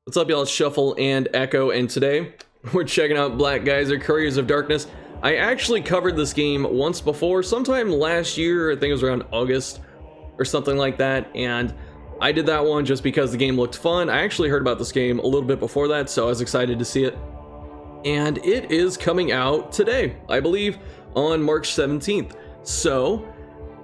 What's up, y'all? It's Shuffle and Echo, and today we're checking out Black Geyser, Couriers of Darkness. I actually covered this game once before, sometime last year. I think it was around August or something like that, and I did that one just because the game looked fun. I actually heard about this game a little bit before that, so I was excited to see it. And it is coming out today, I believe, on March 17th. So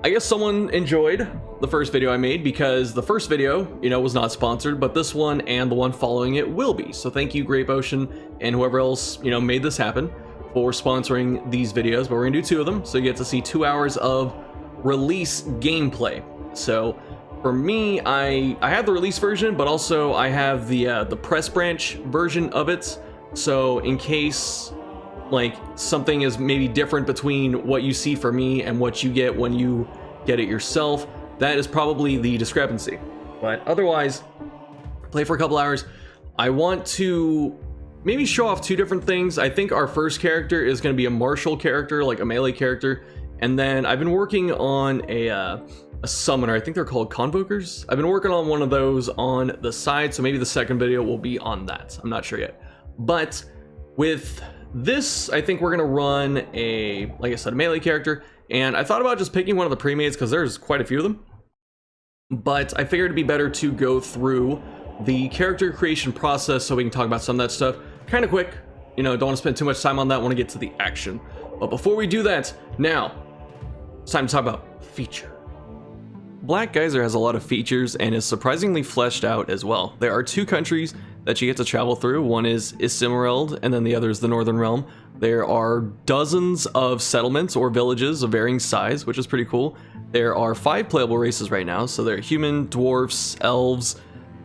I guess someone enjoyed the first video I made, because the first video, was not sponsored, but this one and the one following it will be. So thank you, Grape Ocean, and whoever else, made this happen for sponsoring these videos. But we're gonna do two of them, so you get to see 2 hours of release gameplay. So for me, I have the release version, but also I have the press branch version of it. So in case like something is maybe different between what you see for me and what you get when you get it yourself, that is probably the discrepancy. But otherwise, play for a couple hours. I want to maybe show off two different things. I think our first character is going to be a martial character, like a melee character, and then I've been working on a summoner. I think they're called convokers. I've been working on one of those on the side, so maybe the second video will be on that. I'm not sure yet. But with this, I think we're gonna run like I said, a melee character, and I thought about just picking one of the pre-mades because there's quite a few of them, but I figured it'd be better to go through the character creation process so we can talk about some of that stuff kind of quick. Don't want to spend too much time on that, want to get to the action. But before we do that, now it's time to talk about feature. Black Geyser has a lot of features and is surprisingly fleshed out as well. There are two countries that you get to travel through. One is Isilmerald, and then the other is the Northern Realm. There are dozens of settlements or villages of varying size, which is pretty cool. There are 5 playable races right now, so they're human, dwarfs, elves,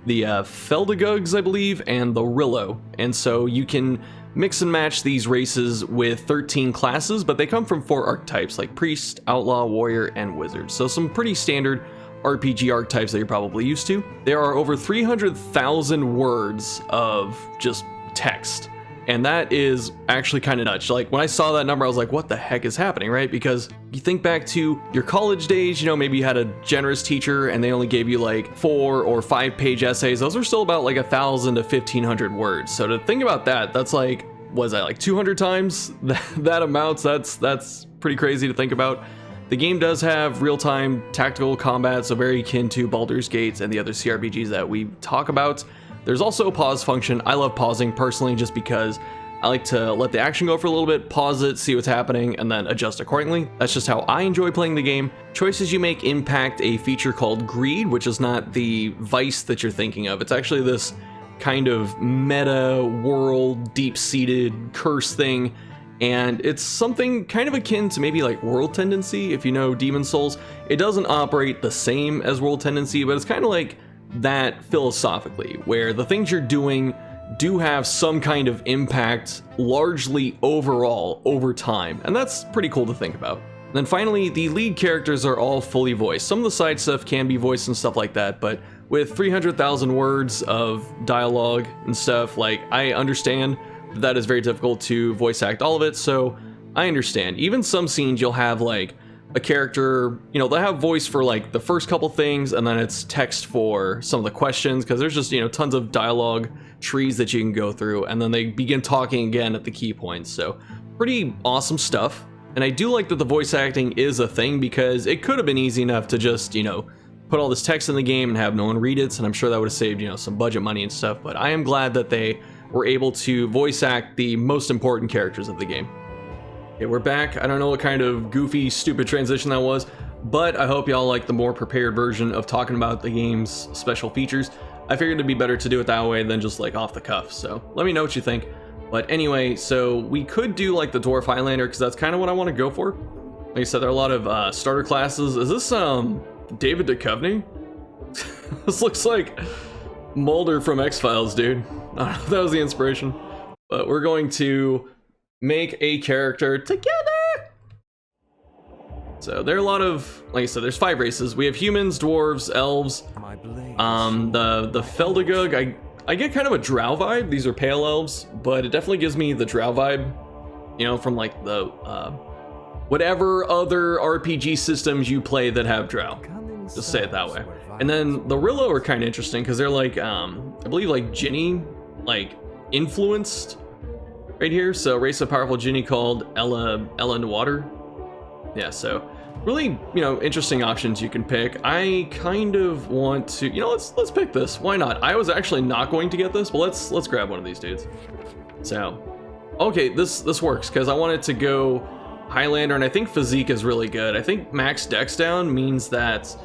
the Feldagugs, I believe, and the Rillo. And so you can mix and match these races with 13 classes, but they come from 4 archetypes, like priest, outlaw, warrior, and wizard. So some pretty standard RPG archetypes that you're probably used to. There are over 300,000 words of just text, and that is actually kind of nuts. Like when I saw that number, I was like, what the heck is happening, right? Because you think back to your college days, maybe you had a generous teacher and they only gave you like 4 or 5 page essays. Those are still about like 1,000 to 1,500 words. So to think about that, that's like, was that like 200 times that amount? That's pretty crazy to think about. The game does have real-time tactical combat, so very akin to Baldur's Gate and the other CRPGs that we talk about. There's also a pause function. I love pausing personally just because I like to let the action go for a little bit, pause it, see what's happening, and then adjust accordingly. That's just how I enjoy playing the game. Choices you make impact a feature called greed, which is not the vice that you're thinking of. It's actually this kind of meta world, deep-seated curse thing. And it's something kind of akin to maybe like World Tendency, if you know Demon Souls. It doesn't operate the same as World Tendency, but it's kind of like that philosophically, where the things you're doing do have some kind of impact, largely overall, over time. And that's pretty cool to think about. And then finally, the lead characters are all fully voiced. Some of the side stuff can be voiced and stuff like that, but with 300,000 words of dialogue and stuff, like, I understand that is very difficult to voice act all of it, so I understand. Even some scenes you'll have like a character, they'll have voice for like the first couple things, and then it's text for some of the questions, because there's just tons of dialogue trees that you can go through, and then they begin talking again at the key points. So pretty awesome stuff. And I do like that the voice acting is a thing, because it could have been easy enough to just put all this text in the game and have no one read it, and I'm sure that would have saved some budget money and stuff. But I am glad that they were able to voice act the most important characters of the game. Okay, we're back. I don't know what kind of goofy, stupid transition that was, but I hope y'all like the more prepared version of talking about the game's special features. I figured it'd be better to do it that way than just like off the cuff, so let me know what you think. But anyway, so we could do like the Dwarf Highlander, because that's kind of what I want to go for. Like I said, there are a lot of starter classes. Is this David Duchovny? This looks like Mulder from X-Files, dude. I don't know if that was the inspiration, but we're going to make a character together. So there are a lot of, like I said, there's 5 races. We have humans, dwarves, elves, the Feldagug. I get kind of a drow vibe. These are pale elves, but it definitely gives me the drow vibe, from like the whatever other RPG systems you play that have drow. Just say it that way. And then the Rillo are kind of interesting because they're like, I believe like Ginny, like influenced right here. So race of powerful Ginny called Ella Water. Yeah, so really, you know, interesting options you can pick. I kind of want to, you know, let's pick this. Why not? I was actually not going to get this, but let's grab one of these dudes. So, okay, this works because I wanted to go Highlander, and I think physique is really good. I think max dex down means that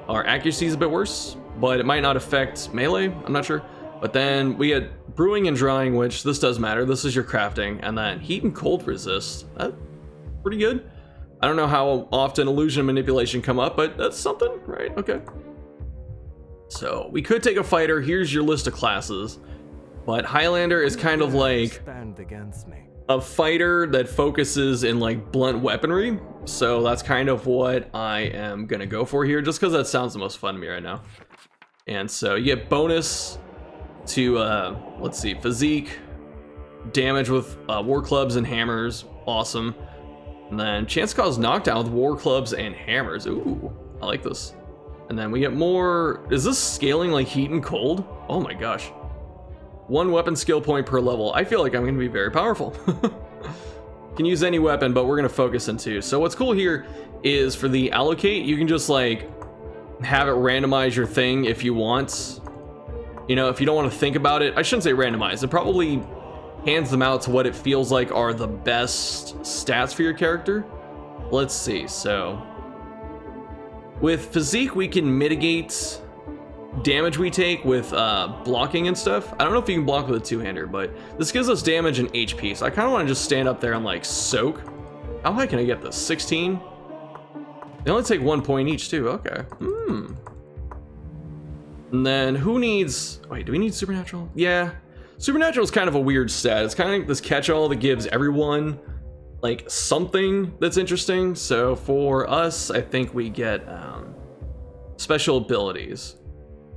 our accuracy is a bit worse, but it might not affect melee. I'm not sure. But then we get brewing and drying, which this does matter. This is your crafting, and then heat and cold resist. That's pretty good. I don't know how often illusion and manipulation come up, but that's something, right? Okay. So we could take a fighter. Here's your list of classes, but Highlander is kind of like a fighter that focuses in like blunt weaponry. So that's kind of what I am gonna go for here, just because that sounds the most fun to me right now. And so you get bonus to let's see, physique, damage with war clubs and hammers, awesome. And then chance to cause knockdown with war clubs and hammers. Ooh, I like this. And then we get more. Is this scaling like heat and cold? Oh my gosh. 1 weapon skill point per level. I feel like I'm gonna be very powerful. Can use any weapon, but we're gonna focus in 2. So what's cool here is for the allocate, you can just like have it randomize your thing if you want. You know, if you don't want to think about it, I shouldn't say randomize. It probably hands them out to what it feels like are the best stats for your character. Let's see. So with physique, we can mitigate damage we take with blocking and stuff. I don't know if you can block with a two-hander, but this gives us damage and HP. So I kind of want to just stand up there and like soak. How high can I get this? 16? They only take 1 point each too. Okay. And then who needs, wait, do we need supernatural? Yeah. Supernatural is kind of a weird stat. It's kind of like this catch-all that gives everyone like something that's interesting. So for us, I think we get special abilities.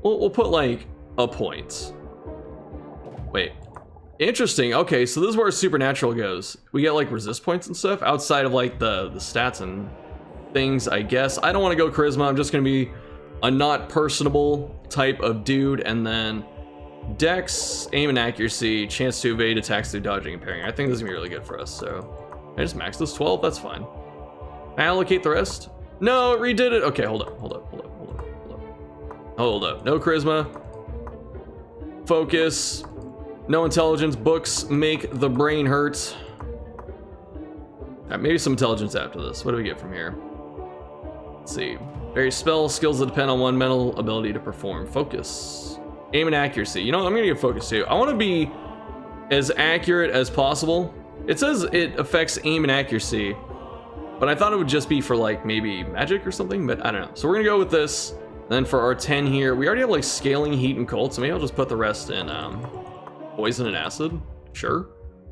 We'll put like a point. Wait, interesting. Okay, so this is where supernatural goes. We get like resist points and stuff outside of like the stats and things, I guess. I don't want to go charisma. I'm just going to be a not personable type of dude. And then dex, aim and accuracy, chance to evade attacks through dodging and parrying. I think this is gonna be really good for us. So I just max this 12. That's fine. Can I allocate the rest? No, it redid it. Okay, hold up. No charisma. Focus. No intelligence. Books make the brain hurt. Maybe some intelligence after this. What do we get from here? Let's see. Various spells, skills that depend on one mental ability to perform. Focus. Aim and accuracy. You know, I'm gonna get focus too. I want to be as accurate as possible. It says it affects aim and accuracy, but I thought it would just be for like maybe magic or something, but I don't know. So we're gonna go with this. Then for our 10 here, we already have like scaling, heat, and cold, so maybe I'll just put the rest in poison and acid. Sure,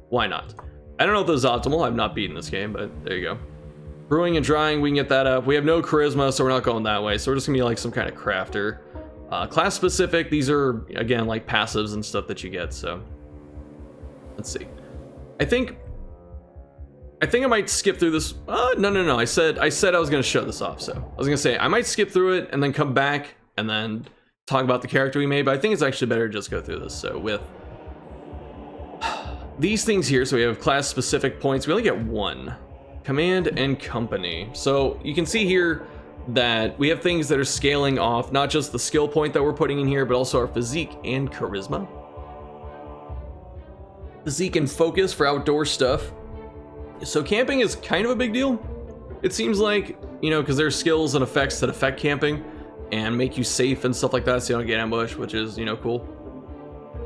why not? I don't know if this is optimal. I've not beaten this game, but there you go. Brewing and drying, we can get that up. We have no charisma, so we're not going that way. So we're just gonna be like some kind of crafter. Class specific, these are again like passives and stuff that you get. So let's see. I think I might skip through this. No. I said I was gonna show this off. So I was gonna say I might skip through it and then come back and then talk about the character we made. But I think it's actually better to just go through this. So with these things here, so we have class specific points. We only get 1. Command and company. So you can see here that we have things that are scaling off not just the skill point that we're putting in here, but also our physique and charisma. Physique and focus for outdoor stuff. So camping is kind of a big deal. It seems like, you know, because there's skills and effects that affect camping and make you safe and stuff like that, so you don't get ambushed, which is, you know, cool.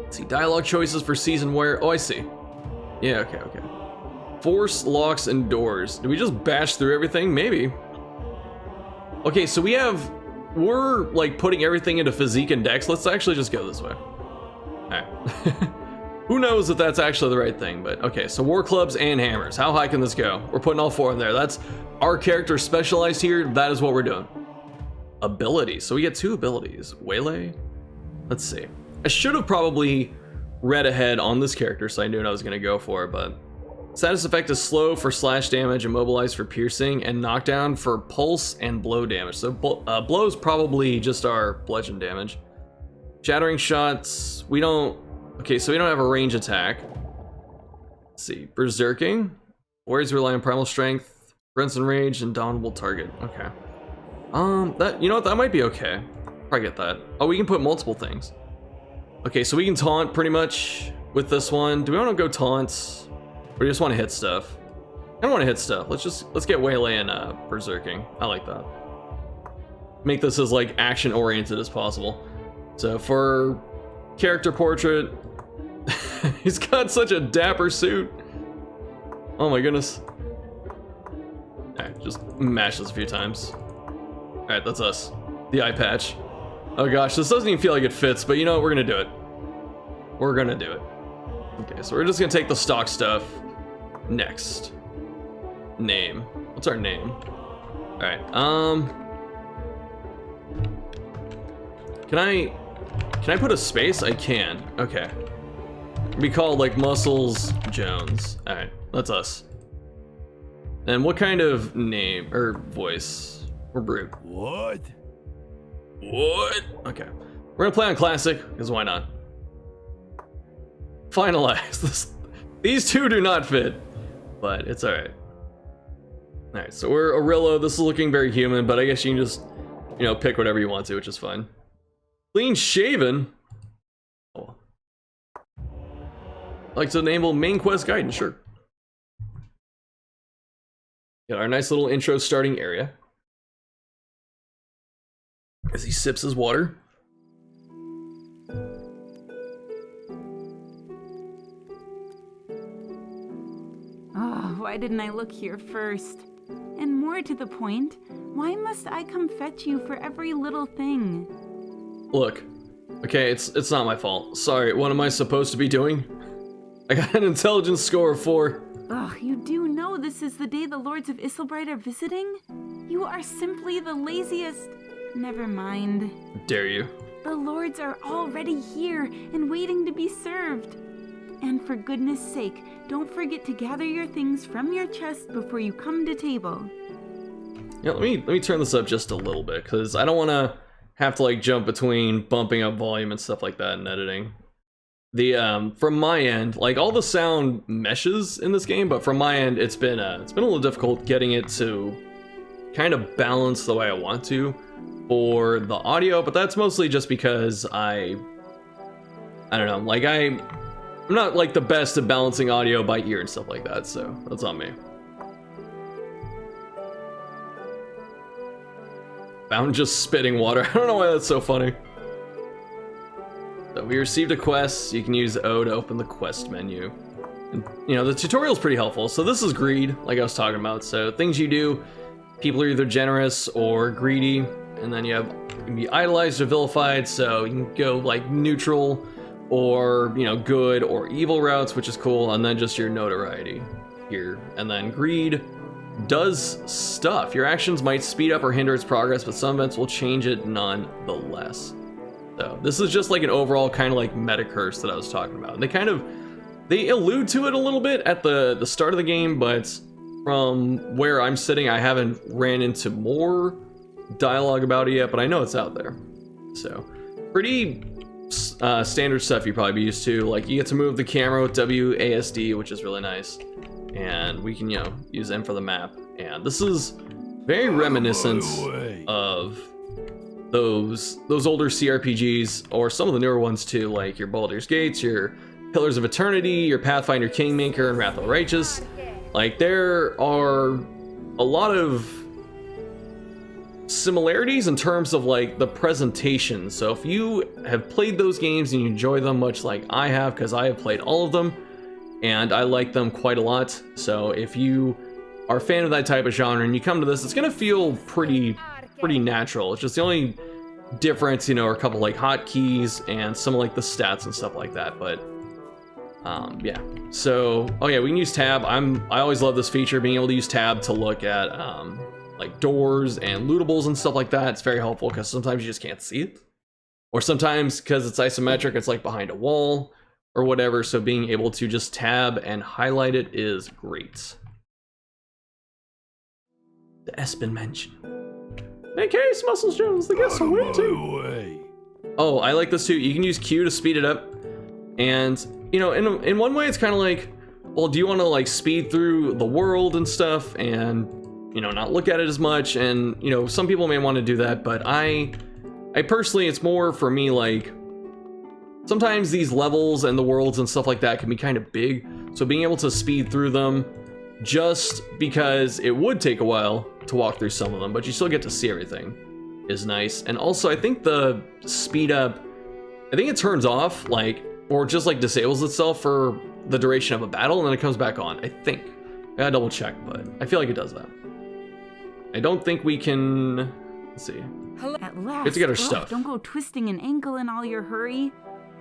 Let's see, dialogue choices for season wear. Oh, I see. Yeah, okay. Force, locks, and doors. Did we just bash through everything? Maybe. Okay, so we're like putting everything into physique and dex. Let's actually just go this way. All right. Who knows if that's actually the right thing, but okay. So war clubs and hammers. How high can this go? We're putting all 4 in there. That's our character specialized here. That is what we're doing. Abilities. So we get 2 abilities. Waylay. Let's see. I should have probably read ahead on this character so I knew what I was going to go for, but Status effect is slow for slash damage, immobilize for piercing, and knockdown for pulse and blow damage. So blow is probably just our bludgeon damage. Shattering shots, we don't... Okay, so we don't have a range attack. Let's see, berserking. Warriors rely on primal strength, prevents enrage, and downable target. Okay. That, you know what, that might be okay. Probably get that. Oh, we can put multiple things. Okay, so we can taunt pretty much with this one. Do we want to go taunts? Or do you just want to hit stuff? I don't want to hit stuff. Let's get waylay and berserking. I like that. Make this as like action oriented as possible. So for character portrait, he's got such a dapper suit. Oh my goodness. Alright, just mash this a few times. Alright, that's us. The eye patch. Oh gosh, this doesn't even feel like it fits, but you know what, we're gonna do it. We're gonna do it. Okay, so we're just gonna take the stock stuff. Next. Name. What's our name? Alright, Can I put a space? I can. Okay. Be called like Muscles Jones. Alright, that's us. And what kind of name or voice? We're brute. What? What? Okay. We're gonna play on classic, because why not? Finalize this. These two do not fit, but it's alright. Alright, so we're Arillo. This is looking very human, but I guess you can just, you know, pick whatever you want to, which is fine. Clean shaven. Oh. Like to enable main quest guidance, sure. Got our nice little intro starting area. As he sips his water. Oh, why didn't I look here first? And more to the point, why must I come fetch you for every little thing? Look, okay, it's not my fault. Sorry, what am I supposed to be doing? I got an intelligence score of 4. Ugh, you do know this is the day the Lords of Isilmerald are visiting? You are simply the laziest... Never mind. Dare you? The Lords are already here and waiting to be served. And for goodness sake, don't forget to gather your things from your chest before you come to table. Yeah, let me turn this up just a little bit, because I don't want to have to like jump between bumping up volume and stuff like that in editing. The from my end, like all the sound meshes in this game, but from my end, it's been a little difficult getting it to kind of balance the way I want to for the audio, but that's mostly just because I don't know, like I'm not like the best at balancing audio by ear and stuff like that, so that's on me. Fountain just spitting water. I don't know why that's so funny. So we received a quest. You can use O to open the quest menu. And, you know, the tutorial's pretty helpful. So this is greed, like I was talking about. So things you do, people are either generous or greedy. And then you can be idolized or vilified. So you can go like neutral or, you know, good or evil routes, which is cool. And then just your notoriety here. And then greed does stuff. Your actions might speed up or hinder its progress, but some events will change it nonetheless. So this is just like an overall kind of like meta curse that I was talking about. And they allude to it a little bit at the start of the game, but from where I'm sitting, I haven't ran into more dialogue about it yet, but I know it's out there. So pretty standard stuff you'd probably be used to. Like you get to move the camera with WASD, which is really nice. And we can, you know, use them for the map. And this is very reminiscent of those older CRPGs, or some of the newer ones too, like your Baldur's Gates, your Pillars of Eternity, your Pathfinder Kingmaker, and Wrath of the Righteous. Like there are a lot of similarities in terms of like the presentation. So if you have played those games and you enjoy them much like I have, because I have played all of them, and I like them quite a lot. So if you are a fan of that type of genre and you come to this, it's gonna feel pretty natural. It's just the only difference, you know, are a couple like hotkeys and some of like the stats and stuff like that. But yeah. So oh yeah, we can use tab. I always love this feature, being able to use tab to look at like doors and lootables and stuff like that. It's very helpful because sometimes you just can't see it, or sometimes because it's isometric, it's like behind a wall. or whatever, so being able to just tab and highlight it is great. The Espen Mansion. Hey, Case, Muscles Jones, the guests are waiting. Oh, I like this too. You can use Q to speed it up. And, you know, in one way, it's kind of like, well, do you want to like speed through the world and stuff and, you know, not look at it as much? And, you know, some people may want to do that, but I personally, it's more for me like, sometimes these levels and the worlds and stuff like that can be kind of big. So being able to speed through them, just because it would take a while to walk through some of them, but you still get to see everything, is nice. And also, I think the speed up, I think it turns off, like, or just like disables itself for the duration of a battle, and then it comes back on, I think. I gotta double check, but I feel like it does that. I don't think we can, let's see. At last, we have to get our stuff. Don't go twisting an ankle in all your hurry.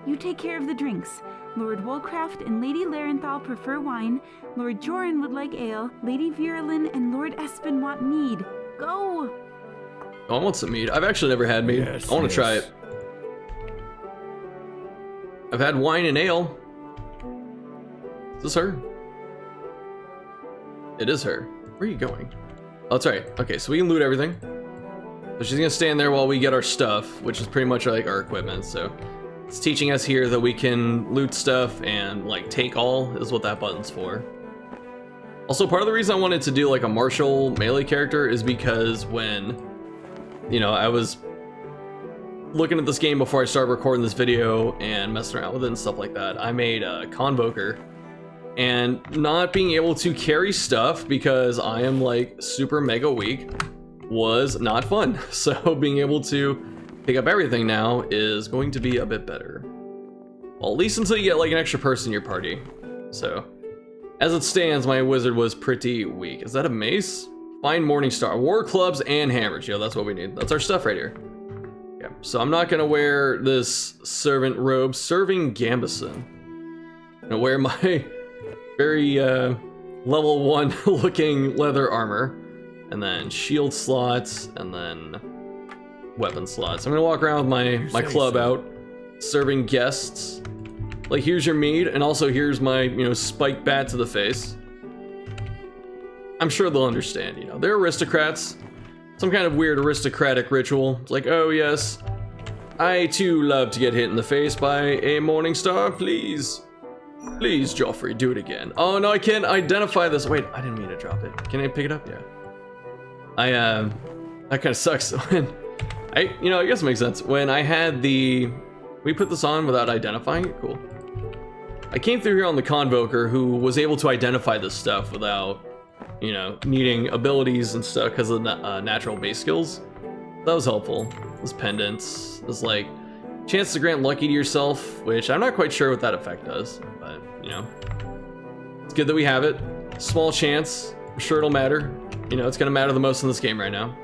You take care of the drinks. Lord Woolcraft and Lady Larenthal prefer wine. Lord Joran would like ale. Lady Virulin and Lord Espen want mead. Go! Oh, I want some mead. I've actually never had mead. Yes, I want to try it. I've had wine and ale. Is this her? It is her. Where are you going? Oh, that's right. Okay, so we can loot everything. So she's gonna stand there while we get our stuff, which is pretty much like our equipment, so. It's teaching us here that we can loot stuff and like take all is what that button's for. Also, part of the reason I wanted to do like a martial melee character is because when, you know, I was looking at this game before I started recording this video and messing around with it and stuff like that, I made a convoker, and not being able to carry stuff because I am like super mega weak was not fun. So being able to pick up everything now is going to be a bit better. Well, at least until you get like an extra person in your party. So, as it stands, my wizard was pretty weak. Is that a mace? Find Morningstar, war clubs, and hammers. Yeah, that's what we need. That's our stuff right here. Yeah, so I'm not gonna wear this servant robe, serving Gambison. I'm gonna wear my very level 1 looking leather armor, and then shield slots, and then weapon slots. I'm gonna walk around with my club out, serving guests. Like, here's your mead, and also here's my, you know, spike bat to the face. I'm sure they'll understand, you know. They're aristocrats. Some kind of weird aristocratic ritual. It's like, oh yes, I too love to get hit in the face by a Morningstar, please. Please, Joffrey, do it again. Oh no, I can't identify this. Wait, I didn't mean to drop it. Can I pick it up? Yeah. That kind of sucks when, you know, I guess it makes sense. When I had we put this on without identifying it, cool. I came through here on the Convoker who was able to identify this stuff without, you know, needing abilities and stuff because of the natural base skills. That was helpful. This pendants, this like, chance to grant lucky to yourself, which I'm not quite sure what that effect does, but you know. It's good that we have it. Small chance, I'm sure it'll matter. You know, it's gonna matter the most in this game right now.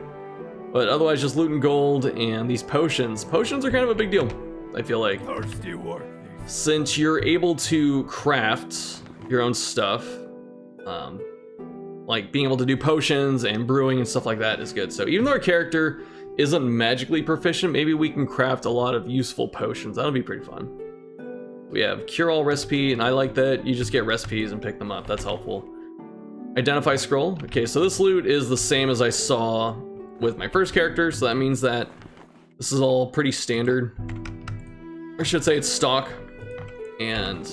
But otherwise, just loot and gold and these potions. Potions are kind of a big deal, I feel like. Thirsty work. Since you're able to craft your own stuff, like being able to do potions and brewing and stuff like that is good. So even though our character isn't magically proficient, maybe we can craft a lot of useful potions. That'll be pretty fun. We have cure-all recipe, and I like that you just get recipes and pick them up. That's helpful. Identify scroll. Okay, so this loot is the same as I saw with my first character, so that means that this is all pretty standard. I should say it's stock. And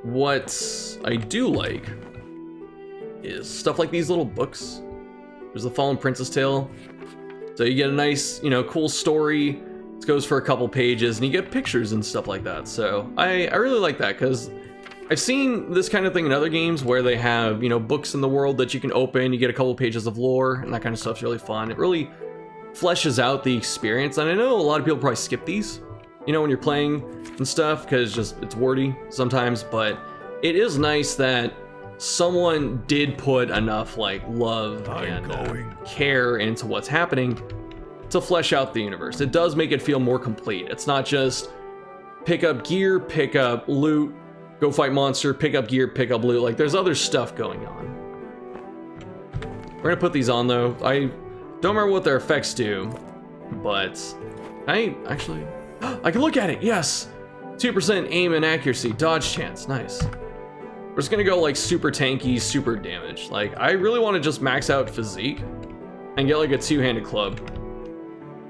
what I do like is stuff like these little books. There's the Fallen Princess Tale. So you get a nice, you know, cool story. It goes for a couple pages, and you get pictures and stuff like that. So I really like that, because I've seen this kind of thing in other games where they have, you know, books in the world that you can open, you get a couple pages of lore, and that kind of stuff's really fun. It really fleshes out the experience, and I know a lot of people probably skip these, you know, when you're playing and stuff, because just it's wordy sometimes, but it is nice that someone did put enough like love and care into what's happening to flesh out the universe. It does make it feel more complete. It's not just pick up gear, pick up loot, go fight monster, pick up gear, pick up loot. Like, there's other stuff going on. We're gonna put these on though. I don't remember what their effects do, but I actually, I can look at it, yes! 2% aim and accuracy, dodge chance, nice. We're just gonna go like super tanky, super damage. Like, I really want to just max out physique and get like a two-handed club.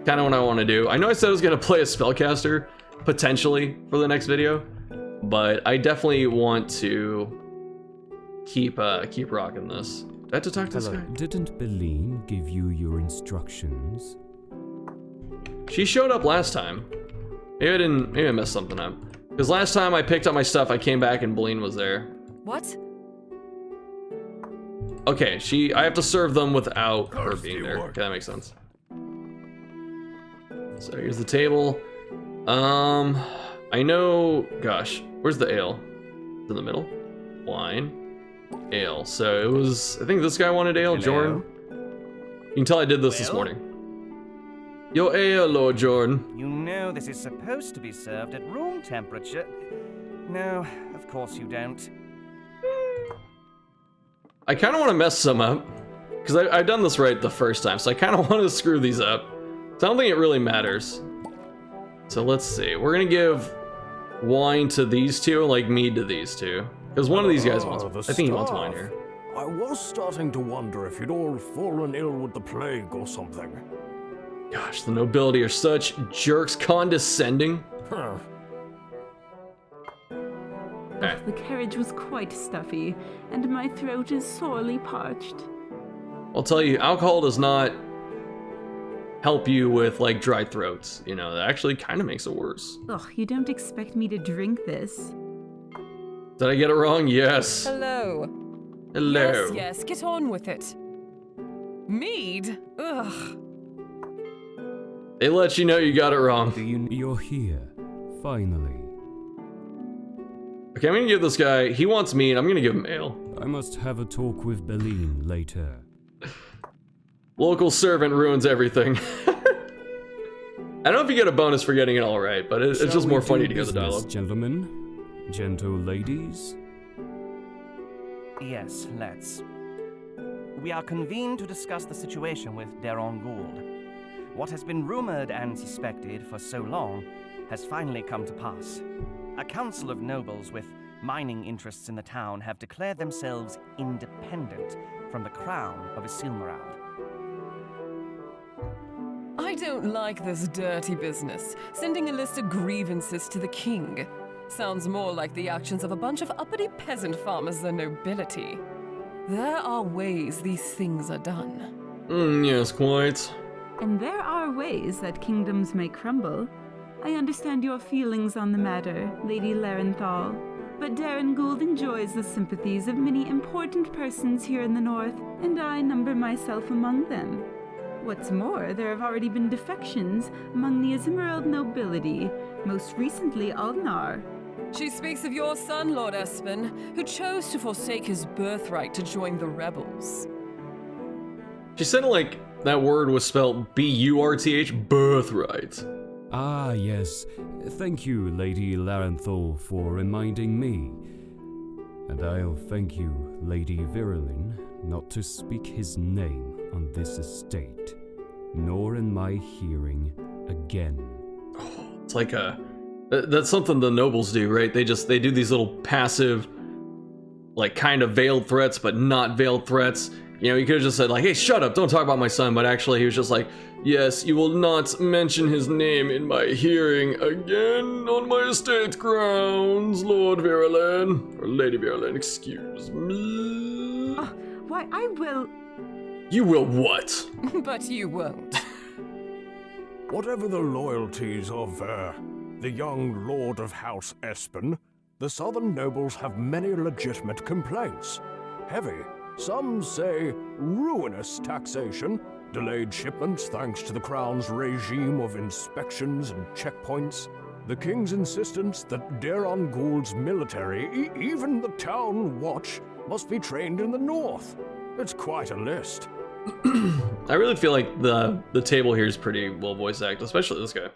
Kind of what I want to do. I know I said I was gonna play a spellcaster, potentially, for the next video, but I definitely want to keep rocking this. I have to talk to this guy. Didn't Beline give you your instructions? She showed up last time. Maybe I messed something up. Because last time I picked up my stuff, I came back and Beline was there. What? Okay, I have to serve them without her being there. Okay, that makes sense. So here's the table. I know, gosh, where's the ale? It's in the middle. Wine, ale. So it was, I think this guy wanted ale, Jordan. You can tell I did this morning. Your ale, Lord Jordan. You know this is supposed to be served at room temperature. No, of course you don't. I kind of want to mess some up, because I've done this right the first time, so I kind of want to screw these up. So I don't think it really matters. So let's see. We're going to give wine to these two and like mead to these two. Because one of these guys wants, I think he wants wine here. I was starting to wonder if you'd all fallen ill with the plague or something. Gosh, the nobility are such jerks, condescending. Huh. Right. The carriage was quite stuffy, and my throat is sorely parched. I'll tell you, alcohol does not help you with like dry throats. You know, that actually kind of makes it worse. Ugh, you don't expect me to drink this. Did I get it wrong? Yes. Hello. Hello. Yes, get on with it. Mead? Ugh. They let you know you got it wrong. You're here, finally. Okay, I'm gonna give this guy, he wants mead, I'm gonna give him ale. I must have a talk with Beline later. Local servant ruins everything. I don't know if you get a bonus for getting it all right, but it's just more funny to hear the dialogue. Gentlemen, gentle ladies. Yes, let's. We are convened to discuss the situation with Deron Gould. What has been rumored and suspected for so long has finally come to pass. A council of nobles with mining interests in the town have declared themselves independent from the crown of Isilmerald. I don't like this dirty business, sending a list of grievances to the king. Sounds more like the actions of a bunch of uppity peasant farmers than nobility. There are ways these things are done. Yes, quite. And there are ways that kingdoms may crumble. I understand your feelings on the matter, Lady Larenthal, but Darren Gould enjoys the sympathies of many important persons here in the north, and I number myself among them. What's more, there have already been defections among the Isilmerald nobility, most recently Aldnar. She speaks of your son, Lord Espen, who chose to forsake his birthright to join the rebels. She said it like that word was spelled B-U-R-T-H, birthright. Ah, yes. Thank you, Lady Larenthal, for reminding me. And I'll thank you, Lady Virilyn, not to speak his name on this estate, nor in my hearing again. It's like that's something the nobles do, right? They do these little passive, like kind of veiled threats, but not veiled threats. You know, you could have just said like, hey, shut up, don't talk about my son, but actually he was just like, yes, you will not mention his name in my hearing again on my estate grounds, Lord Virilyn. Or Lady Virilyn, excuse me. Why, I will... You will what? But you won't. Whatever the loyalties of, the young Lord of House Espen, the southern nobles have many legitimate complaints. Heavy, some say ruinous taxation, delayed shipments thanks to the Crown's regime of inspections and checkpoints, the King's insistence that Deron Gould's military, even the town watch, must be trained in the north. It's quite a list. I really feel like the table here is pretty well voice acted, especially this guy.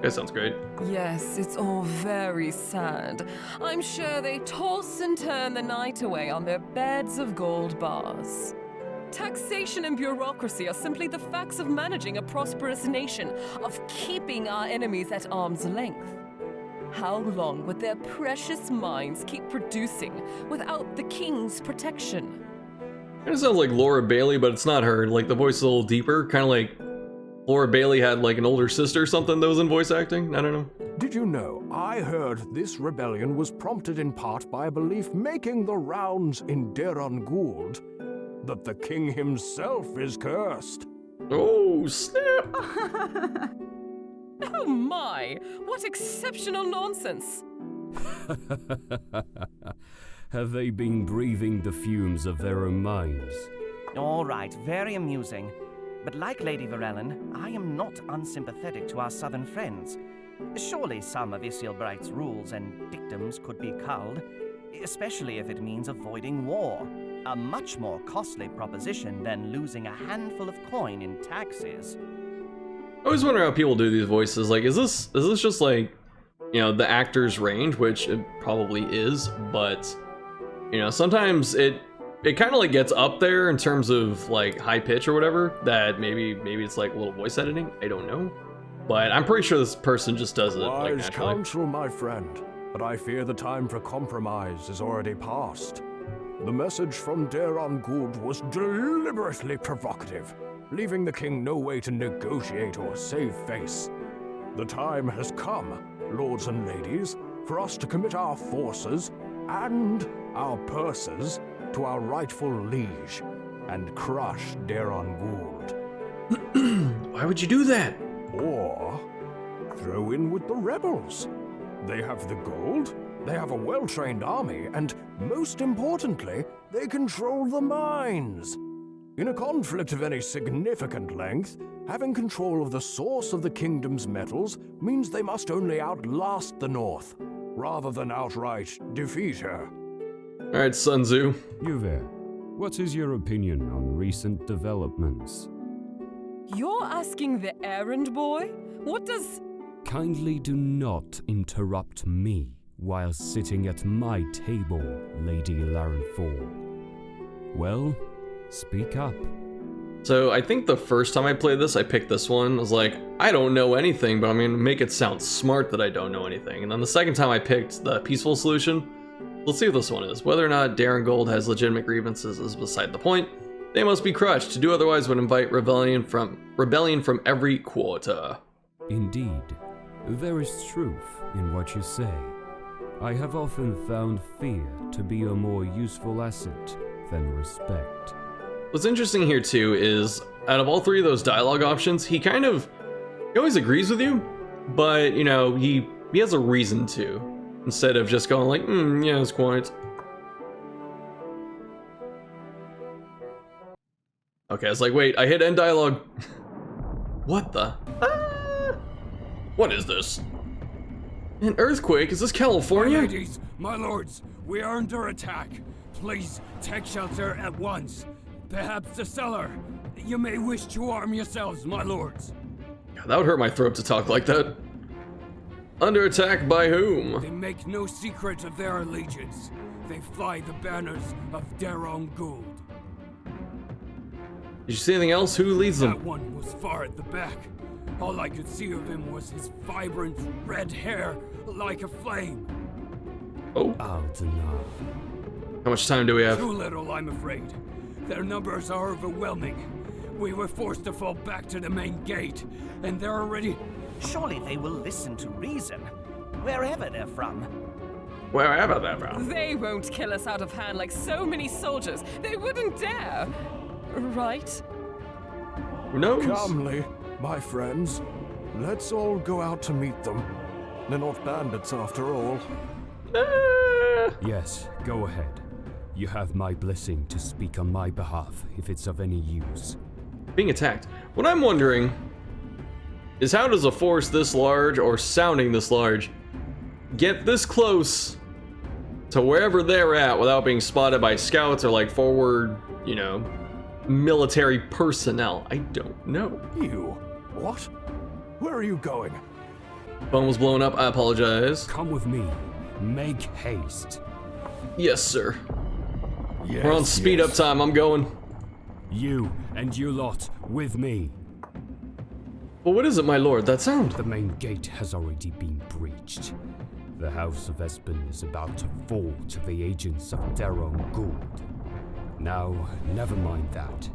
That sounds great. Yes, it's all very sad. I'm sure they toss and turn the night away on their beds of gold bars. Taxation and bureaucracy are simply the facts of managing a prosperous nation, of keeping our enemies at arm's length. How long would their precious minds keep producing without the king's protection? It sounds like Laura Bailey, but it's not her. Like, the voice is a little deeper, kind of like Laura Bailey had like an older sister or something that was in voice acting. I don't know. Did you know, I heard this rebellion was prompted in part by a belief making the rounds in Deron Gould that the king himself is cursed. Oh, snap! Oh my! What exceptional nonsense! Have they been breathing the fumes of their own minds? All right, very amusing. But like Lady Virelin, I am not unsympathetic to our southern friends. Surely some of Isilbright's rules and dictums could be culled, especially if it means avoiding war. A much more costly proposition than losing a handful of coin in taxes. I always wonder how people do these voices. Like, is this just like, you know, the actor's range, which it probably is, but, you know, sometimes it kind of like gets up there in terms of like high pitch or whatever, that maybe it's like a little voice editing. I don't know. But I'm pretty sure this person just does it like Wise naturally. counsel, my friend, but I fear the time for compromise is already past. The message from Deron Gould was deliberately provocative, leaving the king no way to negotiate or save face. The time has come, lords and ladies, for us to commit our forces and our purses to our rightful liege and crush Deron Gould. Why would you do that? Or throw in with the rebels. They have the gold, they have a well-trained army, and most importantly, they control the mines. In a conflict of any significant length, having control of the source of the kingdom's metals means they must only outlast the North, rather than outright defeat her. Alright, Sun Tzu. You there. What is your opinion on recent developments? You're asking the errand boy? What does... Kindly do not interrupt me while sitting at my table, Lady Larenthal. Well, speak up. So I think the first time I played this, I picked this one. I was like, I don't know anything, but I'm gonna make it sound smart that I don't know anything. And then the second time I picked the peaceful solution. Let's see what this one is. Whether or not Deron Gould has legitimate grievances is beside the point. They must be crushed. To do otherwise would invite rebellion from every quarter. Indeed, there is truth in what you say. I have often found fear to be a more useful asset than respect. What's interesting here too is, out of all three of those dialogue options, he always agrees with you, but you know, he has a reason to, instead of just going like, yeah, it's quite. Okay, I was like, wait, I hit end dialogue. What the? What is this? An earthquake? Is this California? My ladies, my lords, we are under attack. Please take shelter at once. Perhaps the cellar. You may wish to arm yourselves, my lords. God, that would hurt my throat to talk like that. Under attack by whom? They make no secret of their allegiance. They fly the banners of Deron Gould. Did you see anything else? Who leads That them? one was far at the back. All I could see of him was his vibrant red hair like a flame. Oh, Aldenar. how much time do we have? Too little, I'm afraid. Their numbers are overwhelming. We were forced to fall back to the main gate, and they're already... Surely they will listen to reason, wherever they're from. Wherever they're from. They won't kill us out of hand like so many soldiers. They wouldn't dare. Right? Who knows? Calmly, my friends. Let's all go out to meet them. They're not bandits after all. Yes, go ahead. You have my blessing to speak on my behalf if it's of any use. Being attacked. What I'm wondering is, how does a force this large, or sounding this large, get this close to wherever they're at without being spotted by scouts or like forward, you know, military personnel? I don't know. You? What? Where are you going? Phone was blowing up. I apologize. Come with me. Make haste. Yes, sir. Yes, We're on speed up time. I'm going. You and you lot with me. Well, what is it, my lord? That sound? The main gate has already been breached. The House of Espen is about to fall to the agents of their own Gould. Now, never mind that.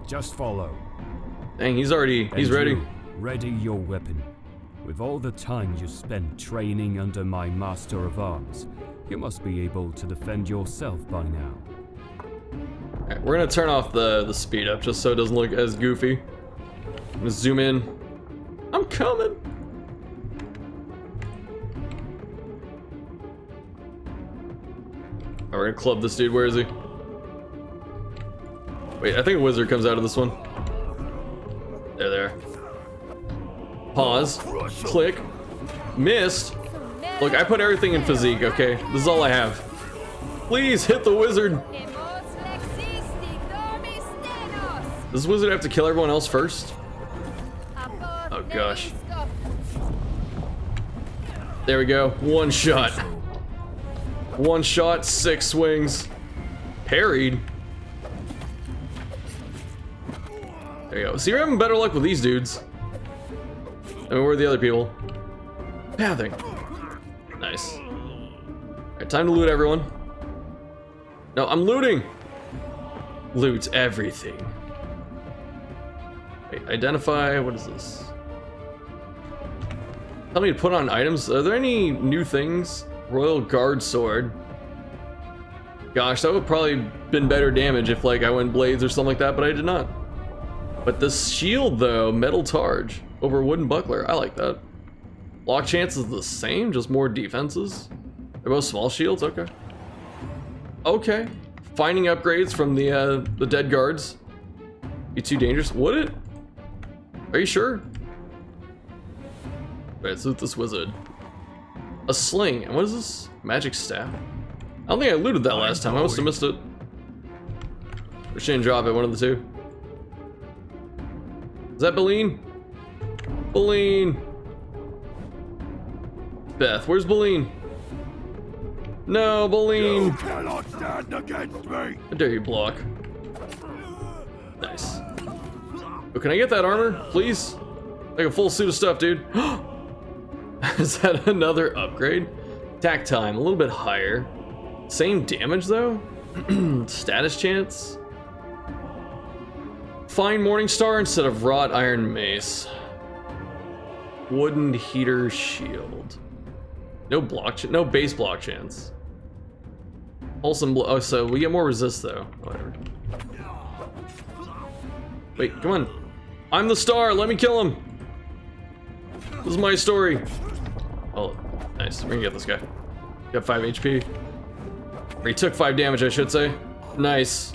Just follow. Dang, he's ready. You, ready your weapon. With all the time you spent training under my Master of Arms, you must be able to defend yourself by now. Alright, we're gonna turn off the speed up just so it doesn't look as goofy. I'm gonna zoom in. I'm coming! Alright, we're gonna club this dude. Where is he? Wait, I think a wizard comes out of this one. There. Pause. Click. Missed. Look, I put everything in physique, okay? This is all I have. Please hit the wizard. Does this wizard have to kill everyone else first? Oh gosh. There we go. One shot. One shot, 6 swings. Parried. There you go. See, we're having better luck with these dudes. I mean, where are the other people? Pathing. Nice. Alright, time to loot everyone. No, I'm looting! Loot everything. Wait, identify, what is this? Tell me to put on items. Are there any new things? Royal Guard Sword. Gosh, that would probably been better damage if like I went blades or something like that, but I did not. But this shield though, metal targe over wooden buckler, I like that. Block chance is the same, just more defenses. They're both small shields, okay. Okay, finding upgrades from the dead guards. Be too dangerous, would it? Are you sure? Wait, let's loot this wizard. A sling, and what is this? Magic staff? I don't think I looted that last time, I must have missed it. Or she didn't drop it, one of the two. Is that Beline? Beline! Beth, where's Beline? No, Beline! You cannot stand against me! How dare you block? Nice. Oh, can I get that armor, please? Like a full suit of stuff, dude. Is that another upgrade? Attack time, a little bit higher. Same damage though? Status chance? Fine Morning Star instead of wrought iron mace. Wooden heater shield. No no base block chance. Wholesome oh, so we get more resist though. Whatever. Wait, come on. I'm the star, let me kill him. This is my story. Oh, nice. We're gonna get this guy. Got 5 HP. Or he took 5 damage, I should say. Nice.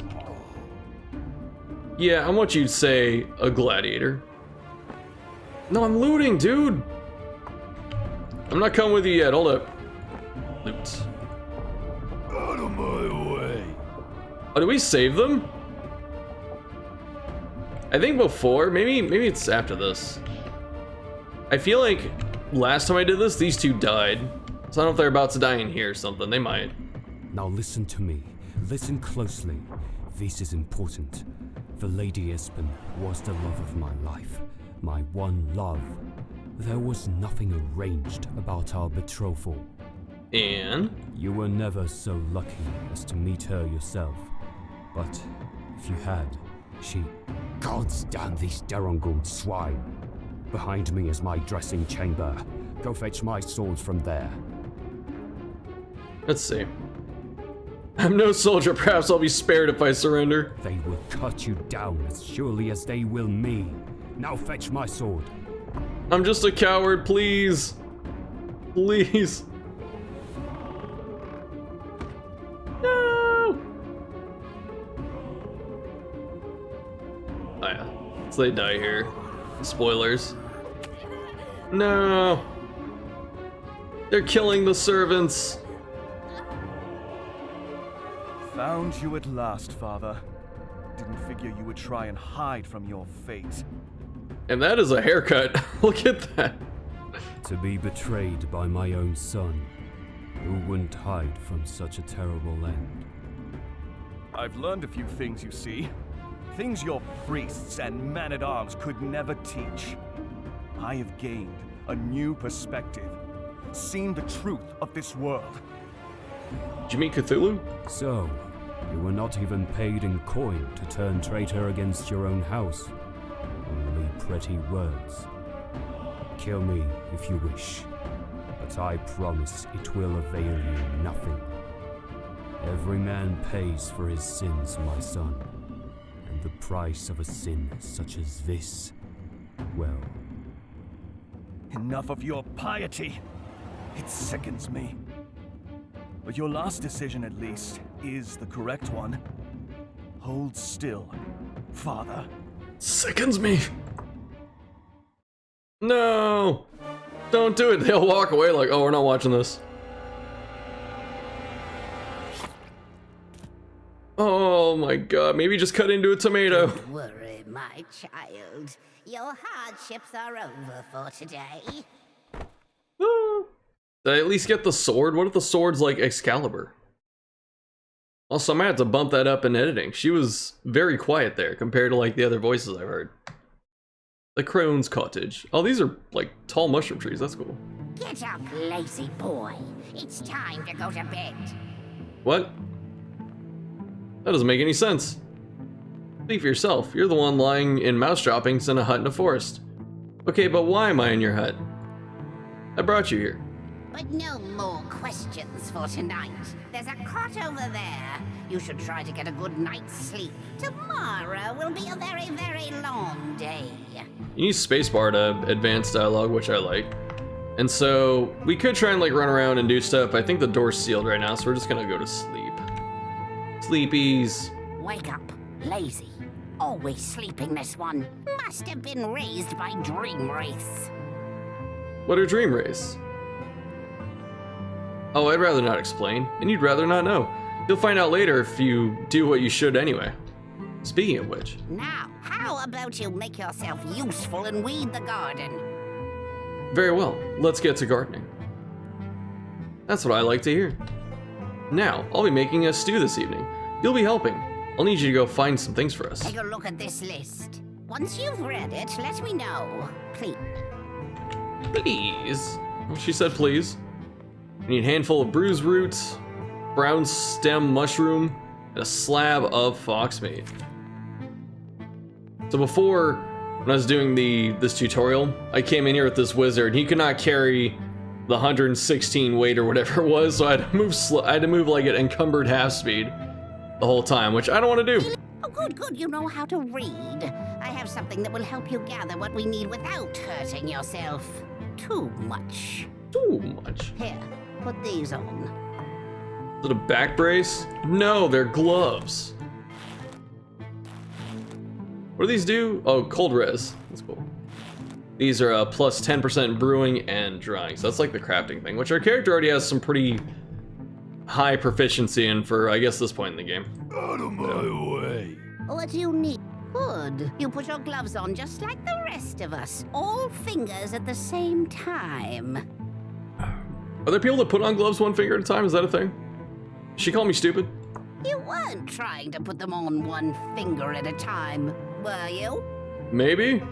Yeah, I'm what you'd say a gladiator. No, I'm looting, dude. I'm not coming with you yet. Hold up. Loot. Out of my way. Oh, did we save them? I think before. Maybe it's after this. I feel like last time I did this, these two died. So I don't know if they're about to die in here or something. They might. Now listen to me. Listen closely. This is important. The Lady Espen was the love of my life. My one love. There was nothing arranged about our betrothal. And? You were never so lucky as to meet her yourself. But if you had, she... Gods damn these Deronguld swine! Behind me is my dressing chamber. Go fetch my sword from there. Let's see. I'm no soldier, perhaps I'll be spared if I surrender. They will cut you down as surely as they will me. Now fetch my sword. I'm just a coward, please. Please. No! Oh yeah, so they die here. Spoilers. No! They're killing the servants. Found you at last, Father. Didn't figure you would try and hide from your fate. And that is a haircut. Look at that. To be betrayed by my own son. Who wouldn't hide from such a terrible end? I've learned a few things, you see. Things your priests and man-at-arms could never teach. I have gained a new perspective. seen the truth of this world. Did you meet Cthulhu? So, you were not even paid in coin to turn traitor against your own house. Only pretty words. Kill me if you wish, but I promise it will avail you nothing. Every man pays for his sins, my son, and the price of a sin such as this, well... Enough of your piety. It sickens me. But your last decision, at least, is the correct one. Hold still, Father. Sickens me. No! Don't do it. They'll walk away like, oh, we're not watching this. Oh my god, maybe just cut into a tomato. Don't worry, my child. Your hardships are over for today. Did I at least get the sword? What if the sword's like Excalibur? Also, I might have to bump that up in editing. She was very quiet there compared to like the other voices I've heard. The crone's cottage. Oh, these are like tall mushroom trees. That's cool. Get up, lazy boy. It's time to go to bed. What? That doesn't make any sense. Speak for yourself. You're the one lying in mouse droppings in a hut in a forest. Okay, but why am I in your hut? I brought you here. But no more questions for tonight. There's a cot over there. You should try to get a good night's sleep. Tomorrow will be a very, very long day. You use spacebar to advance dialogue, which I like. And so, we could try and like run around and do stuff. I think the door's sealed right now, so we're just gonna go to sleep. Sleepies. Wake up, lazy. Always sleeping, this one. Must have been raised by dream wraiths. What are dream wraiths? Oh, I'd rather not explain, and you'd rather not know. You'll find out later if you do what you should anyway. Speaking of which. Now, how about you make yourself useful and weed the garden? Very well, let's get to gardening. That's what I like to hear. Now, I'll be making a stew this evening. You'll be helping. I'll need you to go find some things for us. Take a look at this list. Once you've read it, let me know. Please. Please. Well, she said please. We need a handful of bruise roots, brown stem mushroom, and a slab of fox meat. So before, when I was doing this tutorial, I came in here with this wizard, and he could not carry the 116 weight or whatever it was, so I had to move like at encumbered half speed the whole time, which I don't want to do. Oh, good. You know how to read. I have something that will help you gather what we need without hurting yourself too much. Too much. Here, put these on. Is it a back brace? No, they're gloves. What do these do? Oh, cold res. That's cool. These are plus 10% brewing and drying. So that's like the crafting thing, which our character already has some pretty high proficiency in for, I guess, this point in the game. Out of my way. What do you need? Good. You put your gloves on just like the rest of us. All fingers at the same time. Are there people that put on gloves one finger at a time? Is that a thing? Did she call me stupid? You weren't trying to put them on one finger at a time, were you? Maybe?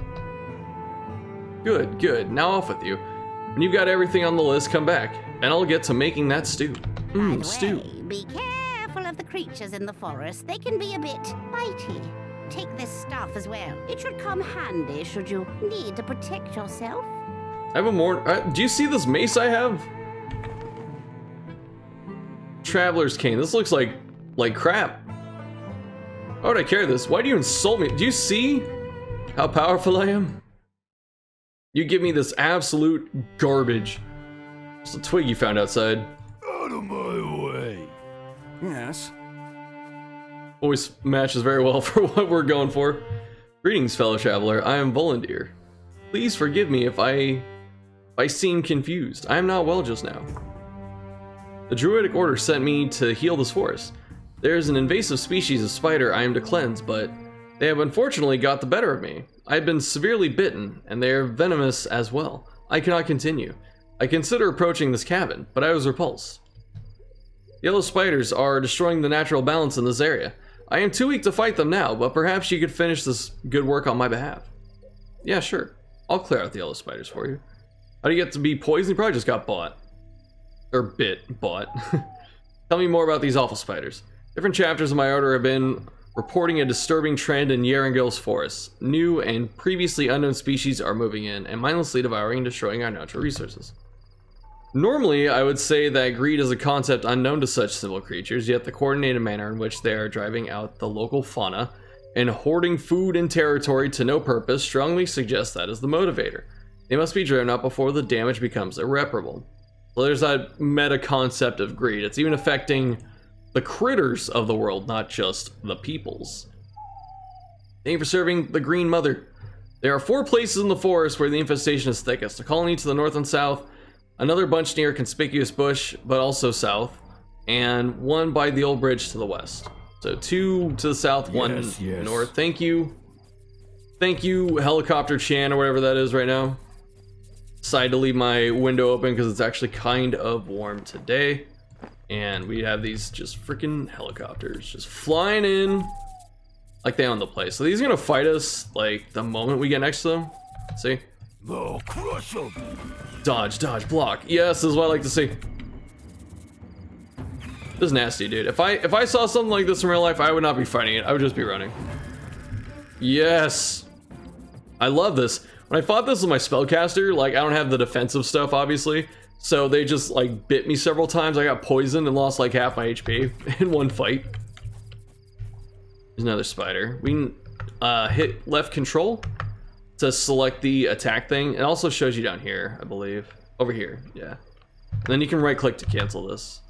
Good. Now off with you. When you've got everything on the list, come back, and I'll get to making that stew. By the Stew. way, be careful of the creatures in the forest. They can be a bit bitey. Take this staff as well. It should come handy should you need to protect yourself. I have a more. Do you see this mace I have? Traveler's cane. This looks like crap. Why would I carry this? Why do you insult me? Do you see how powerful I am? You give me this absolute garbage. It's a twig you found outside. Out of my way. Yes? Always matches very well for what we're going for. Greetings, fellow traveler. I am Volandir. Please forgive me if I seem confused. I am not well just now. The Druidic Order sent me to heal this forest. There is an invasive species of spider I am to cleanse, but they have unfortunately got the better of me. I have been severely bitten, and they are venomous as well. I cannot continue. I consider approaching this cabin, but I was repulsed. Yellow spiders are destroying the natural balance in this area. I am too weak to fight them now, but perhaps you could finish this good work on my behalf. Yeah, sure. I'll clear out the yellow spiders for you. How do you get to be poisoned? You probably just got bought. Or bought. Tell me more about these awful spiders. Different chapters of my order have been reporting a disturbing trend in Yerangil's forests. New and previously unknown species are moving in and mindlessly devouring and destroying our natural resources. Normally, I would say that greed is a concept unknown to such simple creatures, yet the coordinated manner in which they are driving out the local fauna and hoarding food and territory to no purpose strongly suggests that is the motivator. They must be driven out before the damage becomes irreparable. So there's that meta concept of greed. It's even affecting the critters of the world, not just the peoples. Thank you for serving the Green Mother. There are 4 places in the forest where the infestation is thickest. A colony to the north and south, another bunch near a conspicuous bush, but also south, and 1 by the old bridge to the west. So 2 to the south, 1 north. Thank you. Thank you, Helicopter Chan, or whatever that is right now. Decided to leave my window open because it's actually kind of warm today. And we have these just freaking helicopters just flying in like they own the place. So these are gonna fight us like the moment we get next to them. See? Oh, crush them. Dodge, dodge, block. Yes, this is what I like to see. This is nasty, dude. If I saw something like this in real life, I would not be fighting it. I would just be running. Yes. I love this. When I fought this with my spellcaster, like I don't have the defensive stuff, obviously. So they just like bit me several times. I got poisoned and lost like half my HP in one fight. There's another spider. We can hit left control to select the attack thing. It also shows you down here, I believe. Over here, yeah. And then you can right click to cancel this.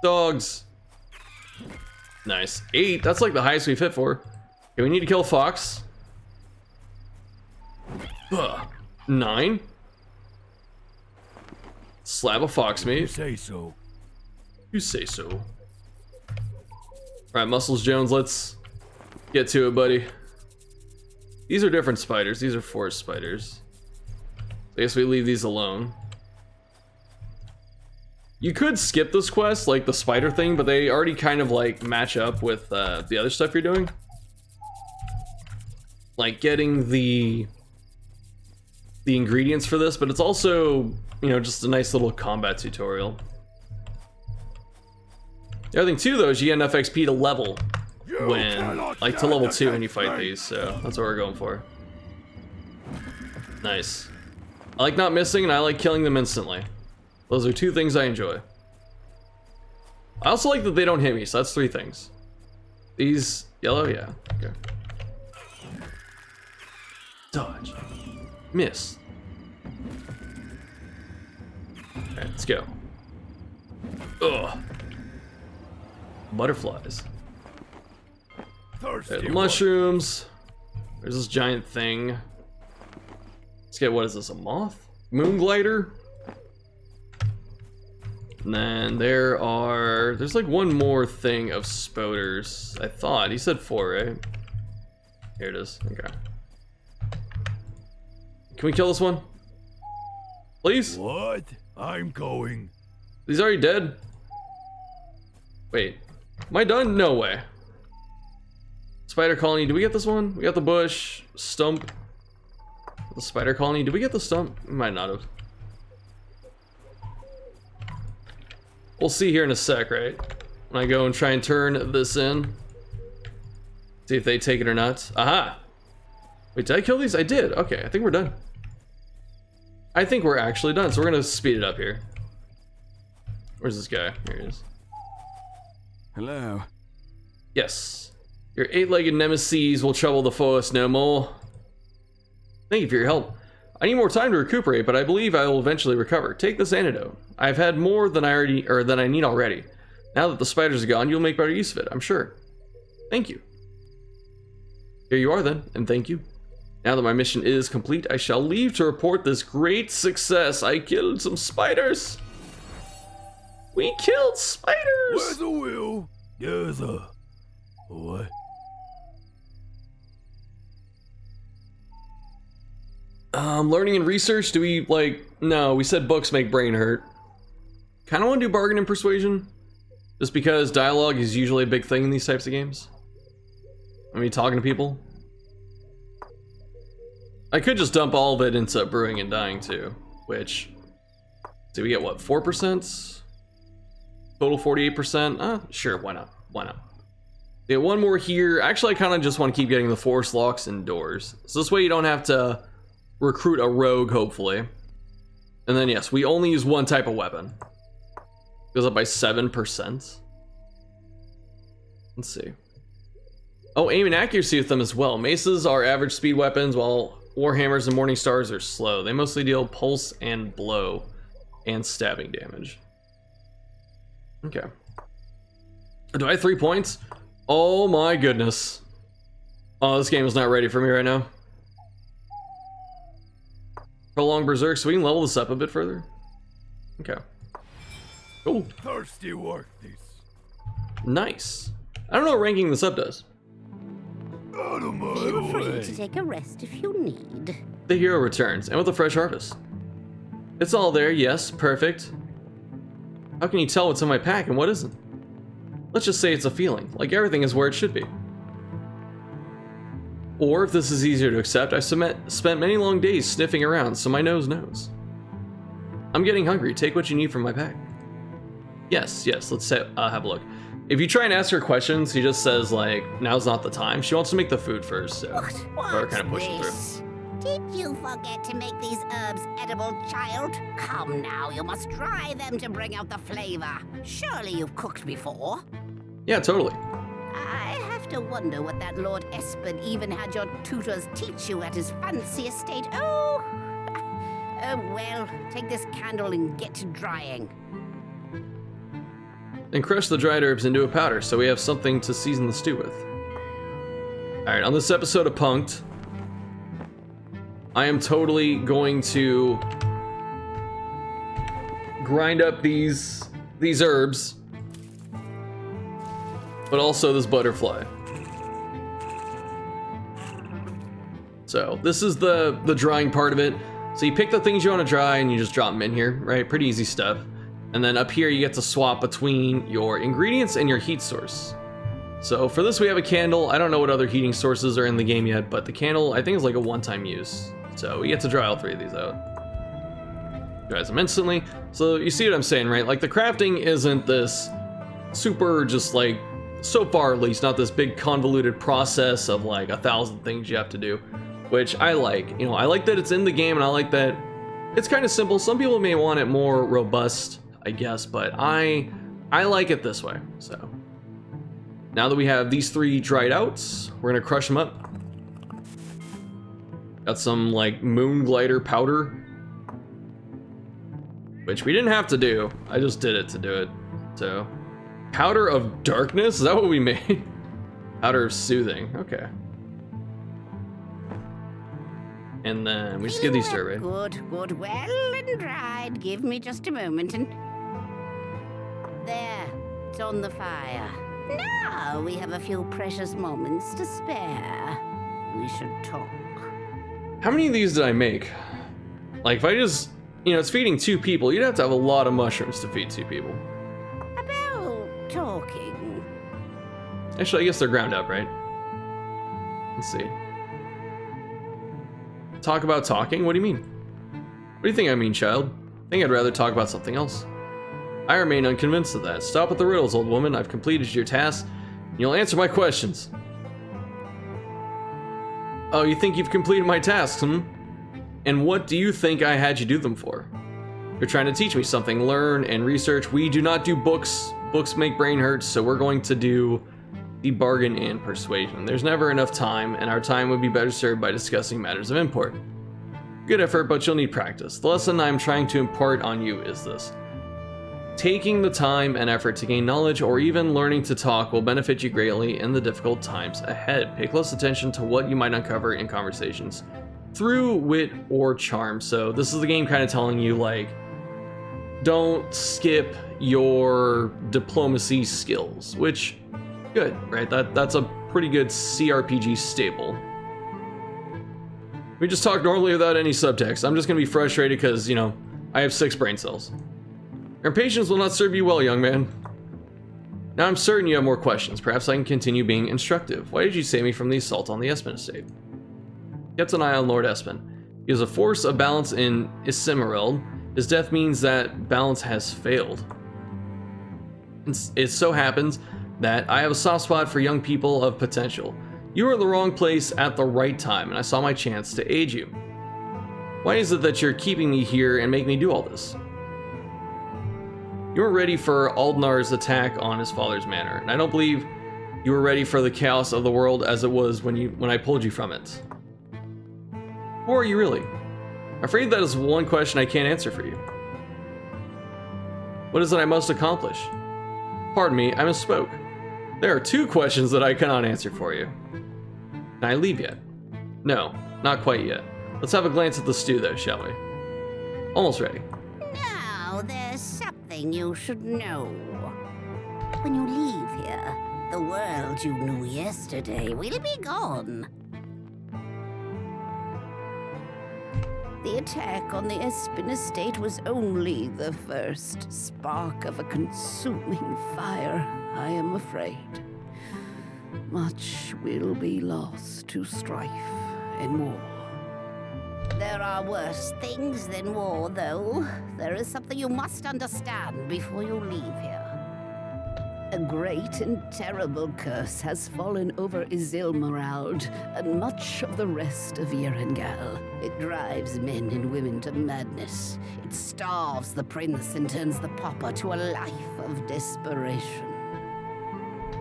Dogs. Nice. 8, that's like the highest we've hit for. Okay, we need to kill a fox. 9. Slab of fox meat. You say so. You say so. Alright, Muscles Jones, let's get to it, buddy. These are different spiders. These are forest spiders. I guess we leave these alone. You could skip this quest, like the spider thing, but they already kind of like match up with the other stuff you're doing. Like getting the ingredients for this, but it's also, you know, just a nice little combat tutorial. The other thing too, though, is you get enough XP to level when, like, to level 2 when you fight these, so that's what we're going for. Nice. I like not missing, and I like killing them instantly. Those are 2 things I enjoy. I also like that they don't hit me, so that's 3 things. These, yellow, yeah, okay. Dodge. Miss. Alright, let's go. Ugh. Butterflies. There's the mushrooms. There's this giant thing. Let's get, what is this, a moth? Moon glider? And then there's like one more thing of spoders. I thought, he said 4, right? Here it is, okay. Can we kill this one? Please? What? I'm going. He's already dead. Wait, am I done? No way. Spider colony, did we get this one? We got the bush, stump. The spider colony, did we get the stump? We might not have. We'll see here in a sec, right? When I go and try and turn this in. See if they take it or not. Aha! Wait, did I kill these? I did. Okay, I think we're done. I think we're actually done, so we're gonna speed it up here. Where's this guy? Here he is. Hello. Yes. Your 8-legged nemesis will trouble the forest no more. Thank you for your help. I need more time to recuperate, but I believe I will eventually recover. Take this antidote. I've had more than I need already. Now that the spiders are gone, you'll make better use of it, I'm sure. Thank you. Here you are then, and thank you. Now that my mission is complete, I shall leave to report this great success. I killed some spiders. We killed spiders. Where's the will? There's a... What? Learning and research, do we, like... No, we said books make brain hurt. Kinda wanna do bargain and persuasion. Just because dialogue is usually a big thing in these types of games. I mean, talking to people. I could just dump all of it into brewing and dyeing too, which So we get what, 4%? Total 48%? Sure, why not? Why not? Get one more here. Actually, I kind of just want to keep getting the force locks and doors. So this way you don't have to recruit a rogue, hopefully. And then yes, we only use one type of weapon. Goes up by 7%. Let's see. Oh, aim and accuracy with them as well. Maces are average speed weapons, while warhammers and morning stars are slow. They mostly deal pulse and blow and stabbing damage. Okay. Do I have 3 points? Oh my goodness. Oh, this game is not ready for me right now. Prolonged berserk, so we can level this up a bit further. Okay. Cool. Thirsty work, this. Nice. I don't know what ranking this up does. Out of my Feel free way. to take a rest if you need. The hero returns, and with a fresh harvest. It's all there, yes, perfect. How can you tell what's in my pack and what isn't? Let's just say it's a feeling, like everything is where it should be. Or, if this is easier to accept, I've spent many long days sniffing around, so my nose knows. I'm getting hungry, take what you need from my pack. Yes, let's have a look. If you try and ask her questions, she just says, like, now's not the time. She wants to make the food first, so we're kind of pushing through. Did you forget to make these herbs edible, child? Come now, you must dry them to bring out the flavor. Surely you've cooked before. Yeah, totally. I have to wonder what that Lord Espen even had your tutors teach you at his fancy estate. Oh, well, take this candle and get to drying. Then crush the dried herbs into a powder so we have something to season the stew with. Alright, on this episode of Punked, I am totally going to grind up these herbs, but also this butterfly. So this is the drying part of it. So you pick the things you want to dry and you just drop them in here, right? Pretty easy stuff. And then up here you get to swap between your ingredients and your heat source. So for this we have a candle. I don't know what other heating sources are in the game yet, but the candle I think is like a one-time use. So we get to dry all 3 of these out. Dries them instantly. So you see what I'm saying, right? Like the crafting isn't this super, just like, so far at least, not this big convoluted process of like 1,000 things you have to do, which I like. You know, I like that it's in the game and I like that it's kind of simple. Some people may want it more robust, I guess, but I like it this way. So now that we have these 3 dried out, we're gonna crush them up. Got some like moon glider powder, which we didn't have to do. I just did it to do it. So powder of darkness, is that what we made? Powder of soothing, okay. And then we just give these to her, right? Good, well and dried. Give me just a moment and... There, it's on the fire. Now we have a few precious moments to spare. We should talk. How many of these did I make? Like if I just, you know, it's feeding 2 people, you'd have to have a lot of mushrooms to feed 2 people. About talking. Actually, I guess they're ground up, right? Let's see. Talk about talking? What do you mean? What do you think I mean, child? I think I'd rather talk about something else. I remain unconvinced of that. Stop with the riddles, old woman. I've completed your task. You'll answer my questions. Oh, you think you've completed my tasks, hmm? And what do you think I had you do them for? You're trying to teach me something. Learn and research. We do not do books. Books make brain hurt, so we're going to do the bargain and persuasion. There's never enough time, and our time would be better served by discussing matters of import. Good effort, but you'll need practice. The lesson I'm trying to impart on you is this. Taking the time and effort to gain knowledge or even learning to talk will benefit you greatly in the difficult times ahead. Pay close attention to what you might uncover in conversations through wit or charm. So this is the game kind of telling you, like, don't skip your diplomacy skills, which, good, right? That's a pretty good CRPG staple. We just talk normally without any subtext. I'm just gonna be frustrated because, you know, I have 6 brain cells. Your patience will not serve you well, young man. Now I'm certain you have more questions. Perhaps I can continue being instructive. Why did you save me from the assault on the Espen estate? Kept an eye on Lord Espen. He has a force of balance in Isilmerald. His death means that balance has failed. It so happens that I have a soft spot for young people of potential. You were in the wrong place at the right time, and I saw my chance to aid you. Why is it that you're keeping me here and make me do all this? You were ready for Aldnar's attack on his father's manor, and I don't believe you were ready for the chaos of the world as it was when I pulled you from it. Who are you really? I'm afraid that is one question I can't answer for you. What is it I must accomplish? Pardon me, I misspoke. There are 2 questions that I cannot answer for you. Can I leave yet? No, not quite yet. Let's have a glance at the stew though, shall we? Almost ready. Now, there's something you should know. When you leave here, the world you knew yesterday will be gone. The attack on the Espen estate was only the first spark of a consuming fire, I am afraid. Much will be lost to strife and war. There are worse things than war, though. There is something you must understand before you leave here. A great and terrible curse has fallen over Isilmerald and much of the rest of Yerengel. It drives men and women to madness. It starves the prince and turns the pauper to a life of desperation.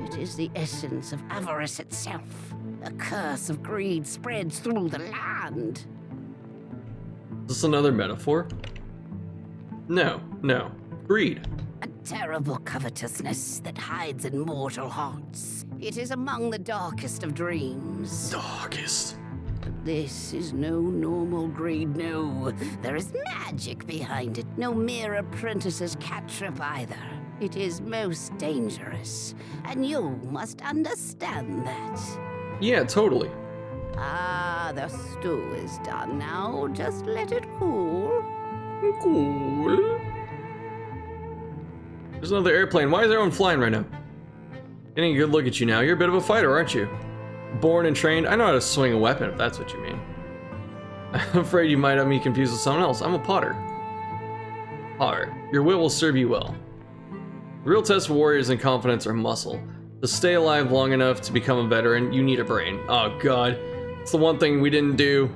It is the essence of avarice itself. A curse of greed spreads through the land. Is this another metaphor? No. Greed. A terrible covetousness that hides in mortal hearts. It is among the darkest of dreams. Darkest. This is no normal greed, no. There is magic behind it. No mere apprentice's cattrip either. It is most dangerous, and you must understand that. Yeah, totally. Ah, the stew is done now. Just let it cool. Cool. There's another airplane. Why is everyone flying right now? Getting a good look at you now. You're a bit of a fighter, aren't you? Born and trained. I know how to swing a weapon, if that's what you mean. I'm afraid you might have me confused with someone else. I'm a potter. Potter. Your wit will serve you well. The real test for warriors and confidence are muscle. To stay alive long enough to become a veteran, you need a brain. Oh god. It's the one thing we didn't do.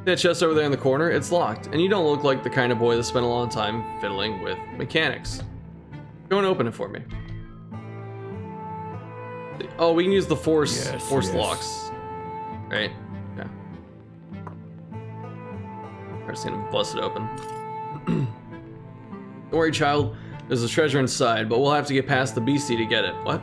That chest over there in the corner, it's locked, and you don't look like the kind of boy that spent a long time fiddling with mechanics. Go and open it for me. Oh, we can use the force locks. Right? Yeah. I'm just gonna bust it open. Don't worry, child. There's a treasure inside, but we'll have to get past the beastie to get it. What?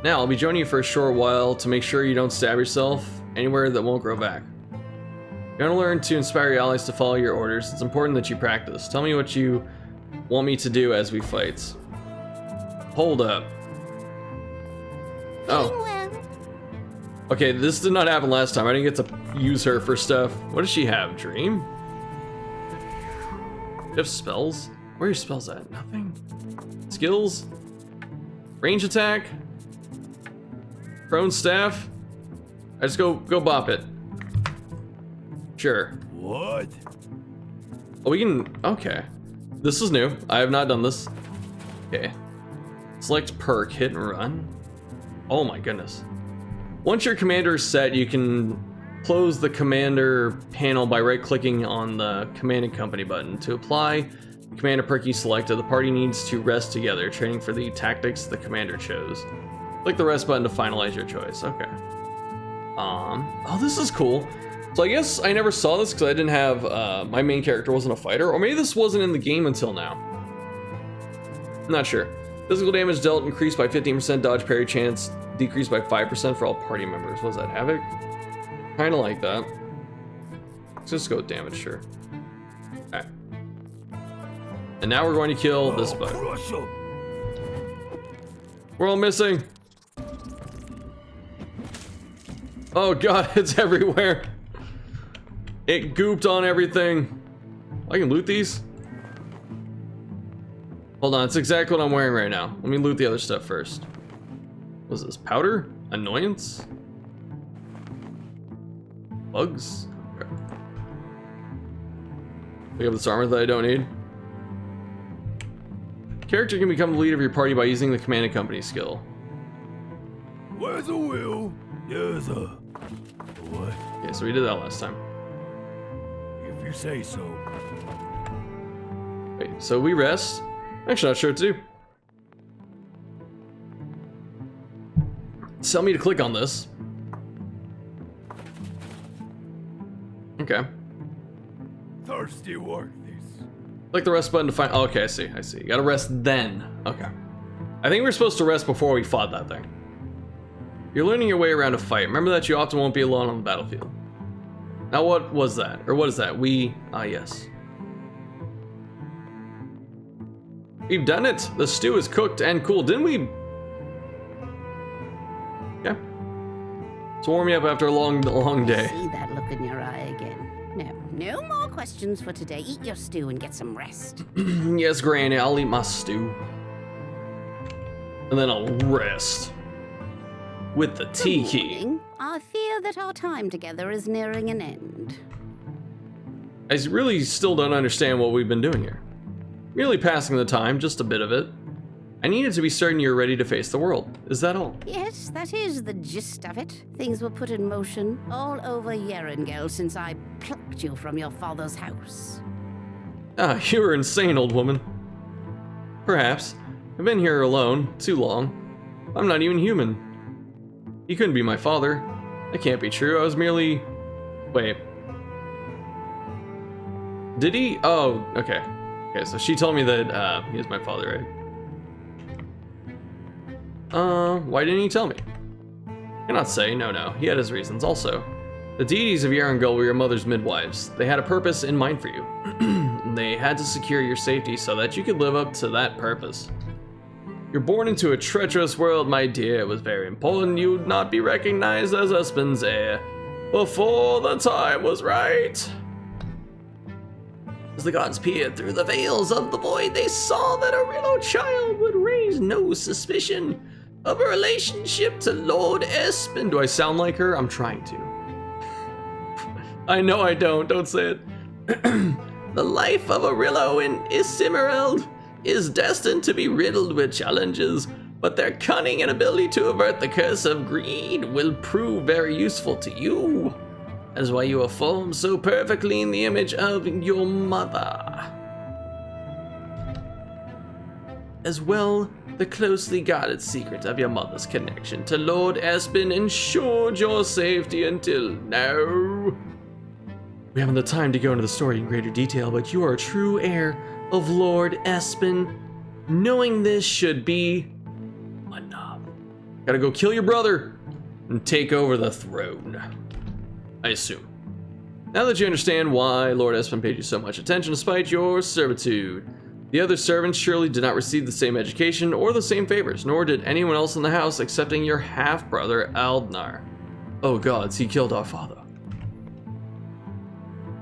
Now, I'll be joining you for a short while to make sure you don't stab yourself anywhere that won't grow back. You're gonna learn to inspire your allies to follow your orders. It's important that you practice. Tell me what you want me to do as we fight. Hold up. Oh. Okay, this did not happen last time. I didn't get to use her for stuff. What does she have? Dream? Do you have spells? Where are your spells at? Nothing? Skills? Range attack? Prone staff? I just go bop it. Sure. What? Oh, we can, okay. This is new. I have not done this. Okay. Select perk, hit and run. Oh my goodness. Once your commander is set, you can close the commander panel by right-clicking on the command and company button. To apply the commander perk you selected, the party needs to rest together, training for the tactics the commander chose. Click the rest button to finalize your choice. Okay. Oh, this is cool. So I guess I never saw this because I didn't have, my main character wasn't a fighter, or maybe this wasn't in the game until now. I'm not sure. Physical damage dealt increased by 15%, dodge parry chance decreased by 5% for all party members. What was that, Havoc? Kinda like that. Let's just go with damage, sure. Alright. And now we're going to kill this bug. We're all missing. Oh god, it's everywhere. It gooped on everything. I can loot these? Hold on, it's exactly what I'm wearing right now. Let me loot the other stuff first. What is this? Powder? Annoyance? Bugs? Okay. Pick up this armor that I don't need. Character can become the leader of your party by using the command and company skill. Where's the will? There's a... What? Okay, so we did that last time. If you say so. Wait, so we rest? I'm actually not sure what to do. Tell me to click on this. Okay. Thirsty work, this. Click the rest button to find. Oh, okay, I see. You gotta rest then. Okay. I think we're supposed to rest before we fought that thing. You're learning your way around a fight. Remember that you often won't be alone on the battlefield. Now, what was that? Or what is that? Yes. We've done it. The stew is cooked and cool. Didn't we? Yeah. So warm me up after a long day. See that look in your eye again. No more questions for today. Eat your stew and get some rest. Yes, Granny, I'll eat my stew. And then I'll rest. With the tea key. I fear that our time together is nearing an end. I really still don't understand what we've been doing here. Merely passing the time, just a bit of it. I needed to be certain you're ready to face the world. Is that all? Yes, that is the gist of it. Things were put in motion all over Yerengel since I plucked you from your father's house. Ah, you were insane, old woman. Perhaps. I've been here alone, too long. I'm not even human. He couldn't be my father. That can't be true. I was merely... Wait. Did he? Oh, okay. Okay, so she told me that he was my father, right? Why didn't he tell me? Cannot say. No. He had his reasons also. The deities of Yerengel were your mother's midwives. They had a purpose in mind for you. They had to secure your safety so that you could live up to that purpose. You're born into a treacherous world, my dear. It was very important you'd not be recognized as Espen's heir before the time was right. As the gods peered through the veils of the void, they saw that a real child would raise no suspicion of a relationship to Lord Espen. Do I sound like her? I'm trying to. I know I don't. Don't say it. The life of a Rillo in Isilmerald is destined to be riddled with challenges, but their cunning and ability to avert the curse of greed will prove very useful to you. That is why you are formed so perfectly in the image of your mother. As well, the closely guarded secret of your mother's connection to Lord Espen ensured your safety until now. We haven't the time to go into the story in greater detail, but you are a true heir of Lord Espen. Knowing this should be enough. Gotta go kill your brother and take over the throne, I assume. Now that you understand why Lord Espen paid you so much attention despite your servitude, the other servants surely did not receive the same education or the same favors, nor did anyone else in the house excepting your half-brother Aldnar. Oh gods, he killed our father.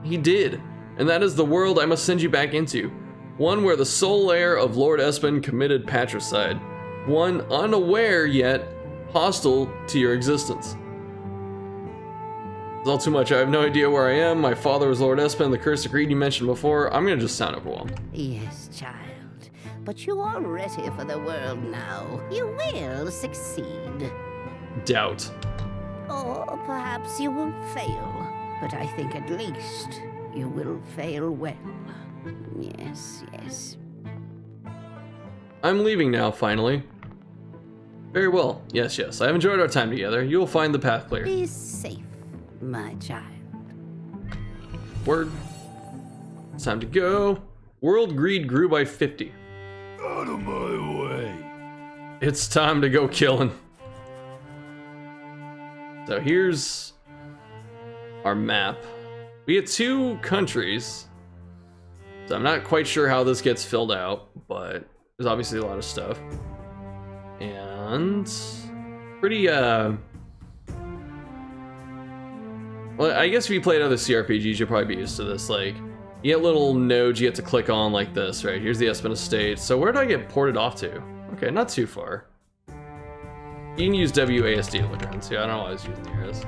He did, and that is the world I must send you back into. One where the sole heir of Lord Espen committed patricide. One unaware yet hostile to your existence. It's all too much. I have no idea where I am. My father was Lord Espen, the curse of greed you mentioned before. I'm gonna just sound overwhelmed. Yes, child. But you are ready for the world now. You will succeed. Doubt. Or perhaps you will fail. But I think at least you will fail well. Yes. I'm leaving now, finally. Very well. Yes. I have enjoyed our time together. You will find the path clear. Be safe, my child. Word. It's time to go. World greed grew by 50. Out of my way. It's time to go killing. So here's our map. We get 2 countries. So I'm not quite sure how this gets filled out, but there's obviously a lot of stuff. And pretty well, I guess if you played other CRPGs, you'll probably be used to this. Like, you get little nodes you get to click on like this, right? Here's the Espen Estate. So where did I get ported off to? Okay, not too far. You can use WASD to look around. See, I don't know why I was using the arrows.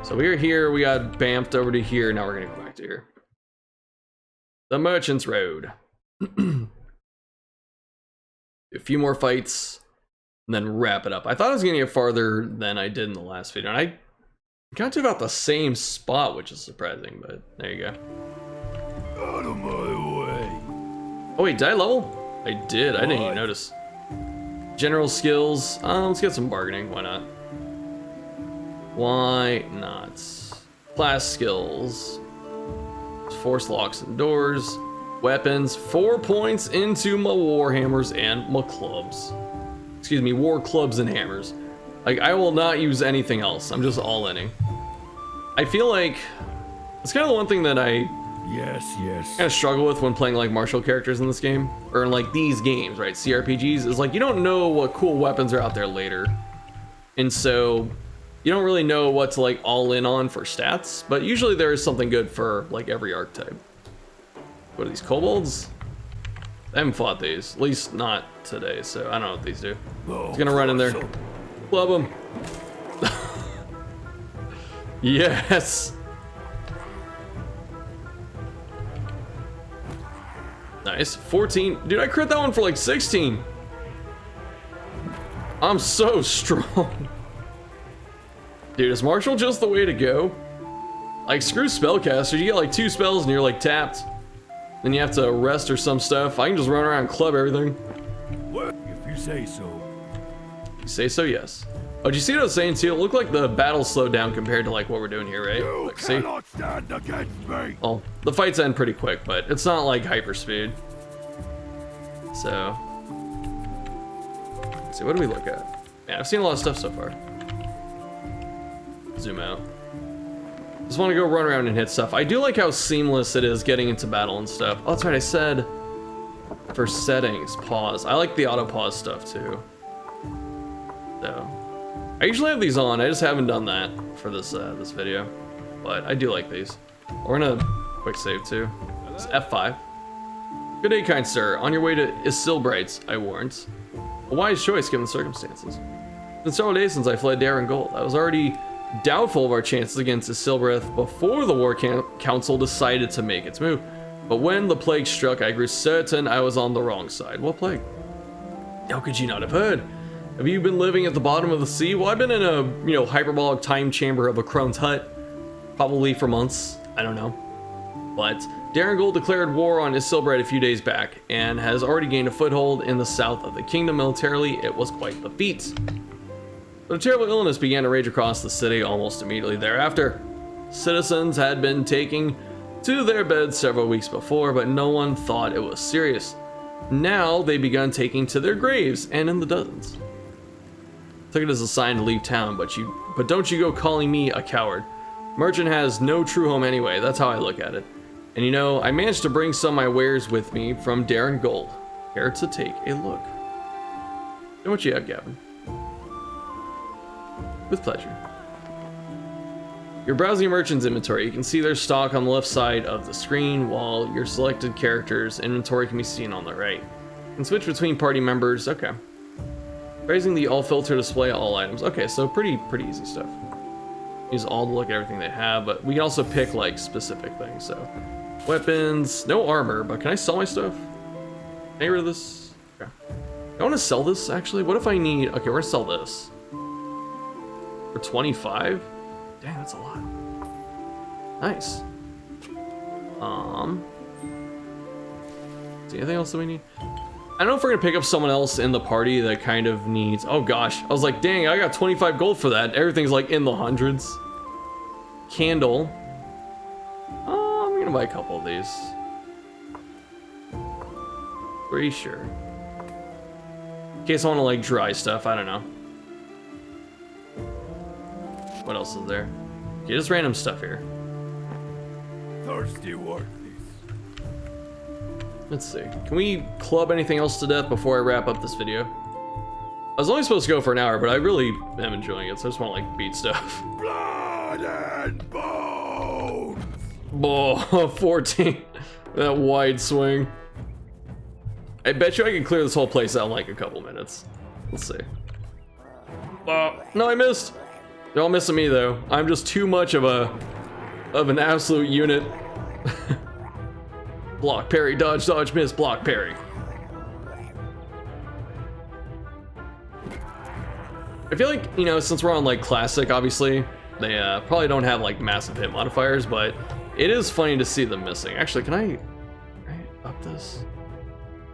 So we were here, we got bamfed over to here, now we're gonna go back to here. The Merchant's Road. A few more fights, and then wrap it up. I thought I was gonna get farther than I did in the last video, and I got to about the same spot, which is surprising, but there you go. Out of my way. Oh wait, did I level? I did, I didn't even notice. General skills, let's get some bargaining, why not? Why not? Class skills. Force locks and doors. Weapons, 4 points into my war hammers and my clubs. Excuse me, war clubs and hammers. Like, I will not use anything else. I'm just all-inning. I feel like it's kind of the one thing that I kind of struggle with when playing like martial characters in this game, or in like these games, right? CRPGs, is like you don't know what cool weapons are out there later, and so you don't really know what to like all in on for stats. But usually there is something good for like every archetype. What are these, kobolds? I haven't fought these, at least not today, so I don't know what these do. It's gonna run in there, club them. Yes. Nice, 14. Dude, I crit that one for like 16. I'm so strong. Dude, is martial just the way to go? Like, screw spellcaster. You get like 2 spells and you're like tapped. Then you have to rest or some stuff. I can just run around and club everything. If you say so. You say so, yes. Oh, did you see what I was saying too? It looked like the battle slowed down compared to like what we're doing here, right? You Like, see? cannot stand against me. Well, the fights end pretty quick, but it's not like hyper speed. So, let's see, what do we look at? Man, I've seen a lot of stuff so far. Zoom out. Just want to go run around and hit stuff. I do like how seamless it is getting into battle and stuff. Oh, that's right, I said for settings, pause. I like the auto pause stuff too. So, I usually have these on. I just haven't done that for this this video, but I do like these. We're gonna quick save too. It's F5. Good day, kind sir. On your way to Isilmerald, I warned. A wise choice given the circumstances. It's been several days since I fled Darren Gold. I was already doubtful of our chances against Isilmerald before the War Council decided to make its move. But when the plague struck, I grew certain I was on the wrong side. What plague? How could you not have heard? Have you been living at the bottom of the sea? Well, I've been in a, hyperbolic time chamber of a crone's hut, probably for months. I don't know. But Darren Gold declared war on Isilmerald a few days back and has already gained a foothold in the south of the kingdom militarily. It was quite the feat. But a terrible illness began to rage across the city almost immediately thereafter. Citizens had been taking to their beds several weeks before, but no one thought it was serious. Now they begun taking to their graves, and in the dozens. Took it as a sign to leave town, but don't you go calling me a coward. Merchant has no true home anyway, that's how I look at it. And I managed to bring some of my wares with me from Darren Gold. Care to take a look? And what you have, Gavin? With pleasure. You're browsing your merchant's inventory. You can see their stock on the left side of the screen, while your selected character's inventory can be seen on the right. You can switch between party members. Okay. Raising the all filter display all items. Okay, so pretty easy stuff. Use all to look at everything they have, but we can also pick like specific things. So weapons, no armor, but can I sell my stuff? Can I get rid of this? Okay. I want to sell this actually. What if I need? Okay, we're gonna sell this for 25. Dang, that's a lot. Nice. Is there anything else that we need? I don't know if we're gonna pick up someone else in the party that kind of needs. Oh gosh, I was like, dang, I got 25 gold for that. Everything's like in the hundreds. Candle. I'm gonna buy a couple of these. Pretty sure. In case I want to like dry stuff, I don't know. What else is there? Okay, just random stuff here. Thirsty worthies. Let's see. Can we club anything else to death before I wrap up this video? I was only supposed to go for an hour, but I really am enjoying it, so I just want to like beat stuff. Blood and bones. Oh, 14. That wide swing. I bet you I can clear this whole place out in like a couple minutes. Let's see. No, I missed. They're all missing me though. I'm just too much of an absolute unit. Block, parry, dodge, dodge, miss, block, parry. I feel like, you know, since we're on like classic, obviously, they probably don't have like massive hit modifiers, but it is funny to see them missing. Actually, can I up this?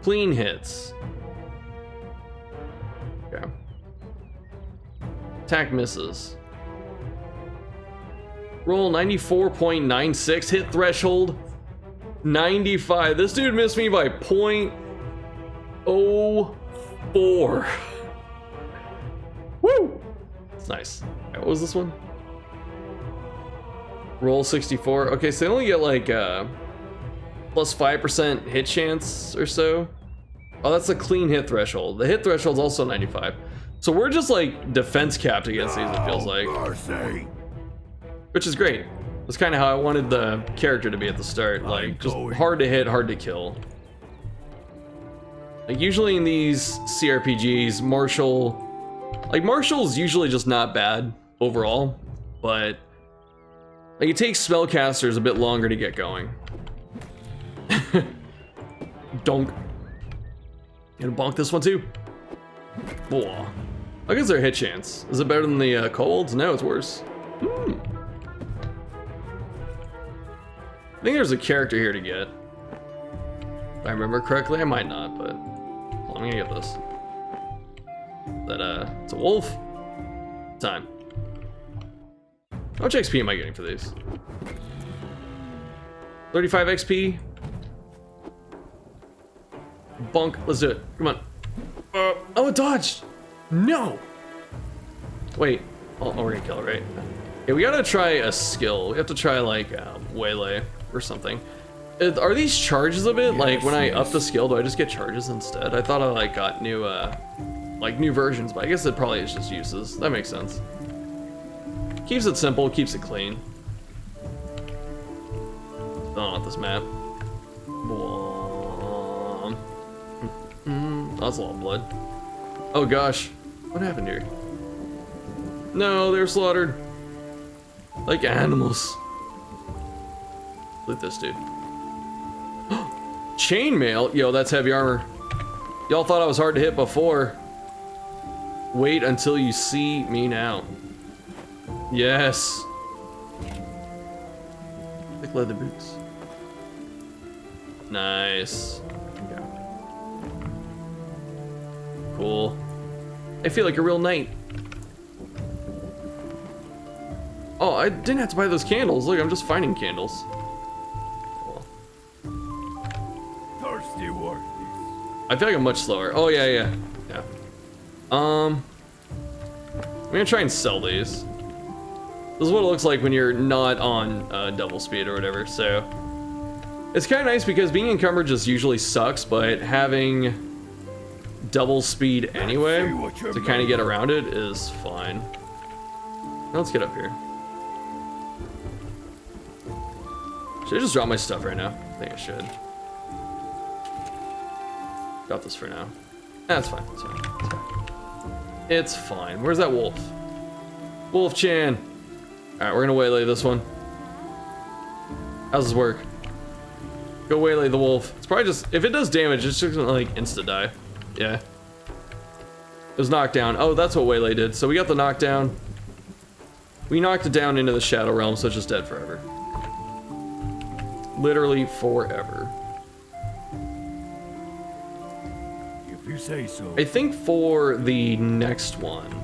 Clean hits. Okay. Attack misses. Roll 94.96, hit threshold 95. This dude missed me by 0.04. Woo! That's nice. Right, what was this one? Roll 64. Okay, so they only get like plus 5% hit chance or so. Oh, that's a clean hit threshold. The hit threshold's also 95. So we're just like defense capped against these, it feels like. Which is great. That's kind of how I wanted the character to be at the start. Like, just hard to hit, hard to kill. Like, usually in these CRPGs, Martial's usually just not bad overall, but like, it takes spellcasters a bit longer to get going. Donk. Gonna bonk this one too. Whoa. I guess their hit chance. Is it better than the kobolds? No, it's worse. I think there's a character here to get. If I remember correctly, I might not, but I'm gonna get this. It's a wolf. Time. How much XP am I getting for these? 35 XP. Bonk. Let's do it. Come on. Oh, it dodged. No. Wait. Oh, we're gonna kill it, right? Okay, we gotta try a skill. We have to try like waylay or something. Are these charges of it? Yes, like when I up the skill, do I just get charges instead? I thought I like got new versions, but I guess it probably is just uses. That makes sense. Keeps it simple, keeps it clean. Don't want this map. That's a lot of blood. Oh gosh, what happened here? No, they're slaughtered like animals. Loot this dude. Chainmail? Yo, that's heavy armor. Y'all thought I was hard to hit before. Wait until you see me now. Yes. Thick leather boots. Nice. Okay. Cool. I feel like a real knight. Oh, I didn't have to buy those candles. Look, I'm just finding candles. Thirsty work. I feel like I'm much slower. Oh yeah. I'm gonna try and sell these. This is what it looks like when you're not on double speed or whatever. So it's kind of nice because being encumbered just usually sucks, but having double speed anyway to kind of get around it is fine. Now let's get up here. Should I just drop my stuff right now? I think I should. Drop this for now. That's fine. It's fine. It's fine. It's fine. Where's that wolf? Wolf-chan. All right, we're gonna waylay this one. How's this work? Go waylay the wolf. It's probably just, if it does damage, it's just gonna like insta die. Yeah. It was knocked down. Oh, that's what waylay did. So we got the knockdown. We knocked it down into the Shadow Realm, so it's just dead forever. Literally forever. If you say so. I think for the next one,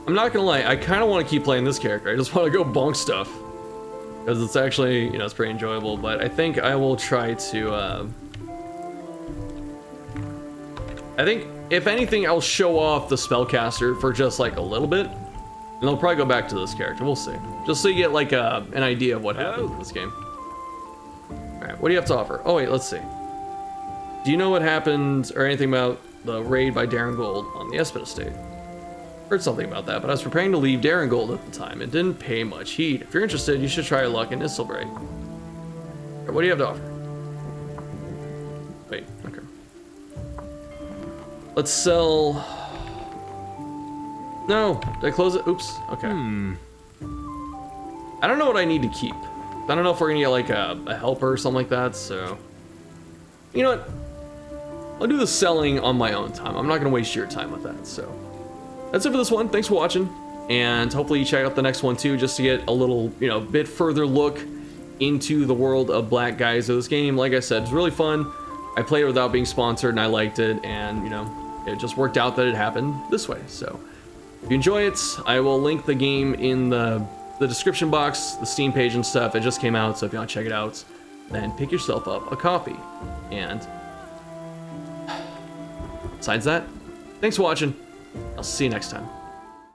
I'm not gonna lie, I kind of want to keep playing this character. I just want to go bonk stuff because it's actually, you know, it's pretty enjoyable. But I think I will try to. I think if anything, I'll show off the spellcaster for just like a little bit, and I'll probably go back to this character. We'll see, just so you get like an idea of what happened in this game. All right, what do you have to offer? Oh wait, let's see. Do you know what happened or anything about the raid by Darren Gold on the Espen estate? Heard something about that, but I was preparing to leave Darren Gold at the time. It didn't pay much heed. If you're interested, you should try your luck in Isilmerald. Right, what do you have to offer? Wait, okay. Let's sell. No, did I close it? Oops. Okay. I don't know what I need to keep. I don't know if we're gonna get like a helper or something like that, so... You know what? I'll do the selling on my own time. I'm not gonna waste your time with that, so... That's it for this one. Thanks for watching. And hopefully you check out the next one too, just to get a little, you know, bit further look into the world of Black Geyser. This game, like I said, it's really fun. I played it without being sponsored and I liked it, and you know, it just worked out that it happened this way. So if you enjoy it, I will link the game in the description box, the Steam page and stuff. It just came out, so if you want to check it out, then pick yourself up a copy. And besides that, thanks for watching. I'll see you next time.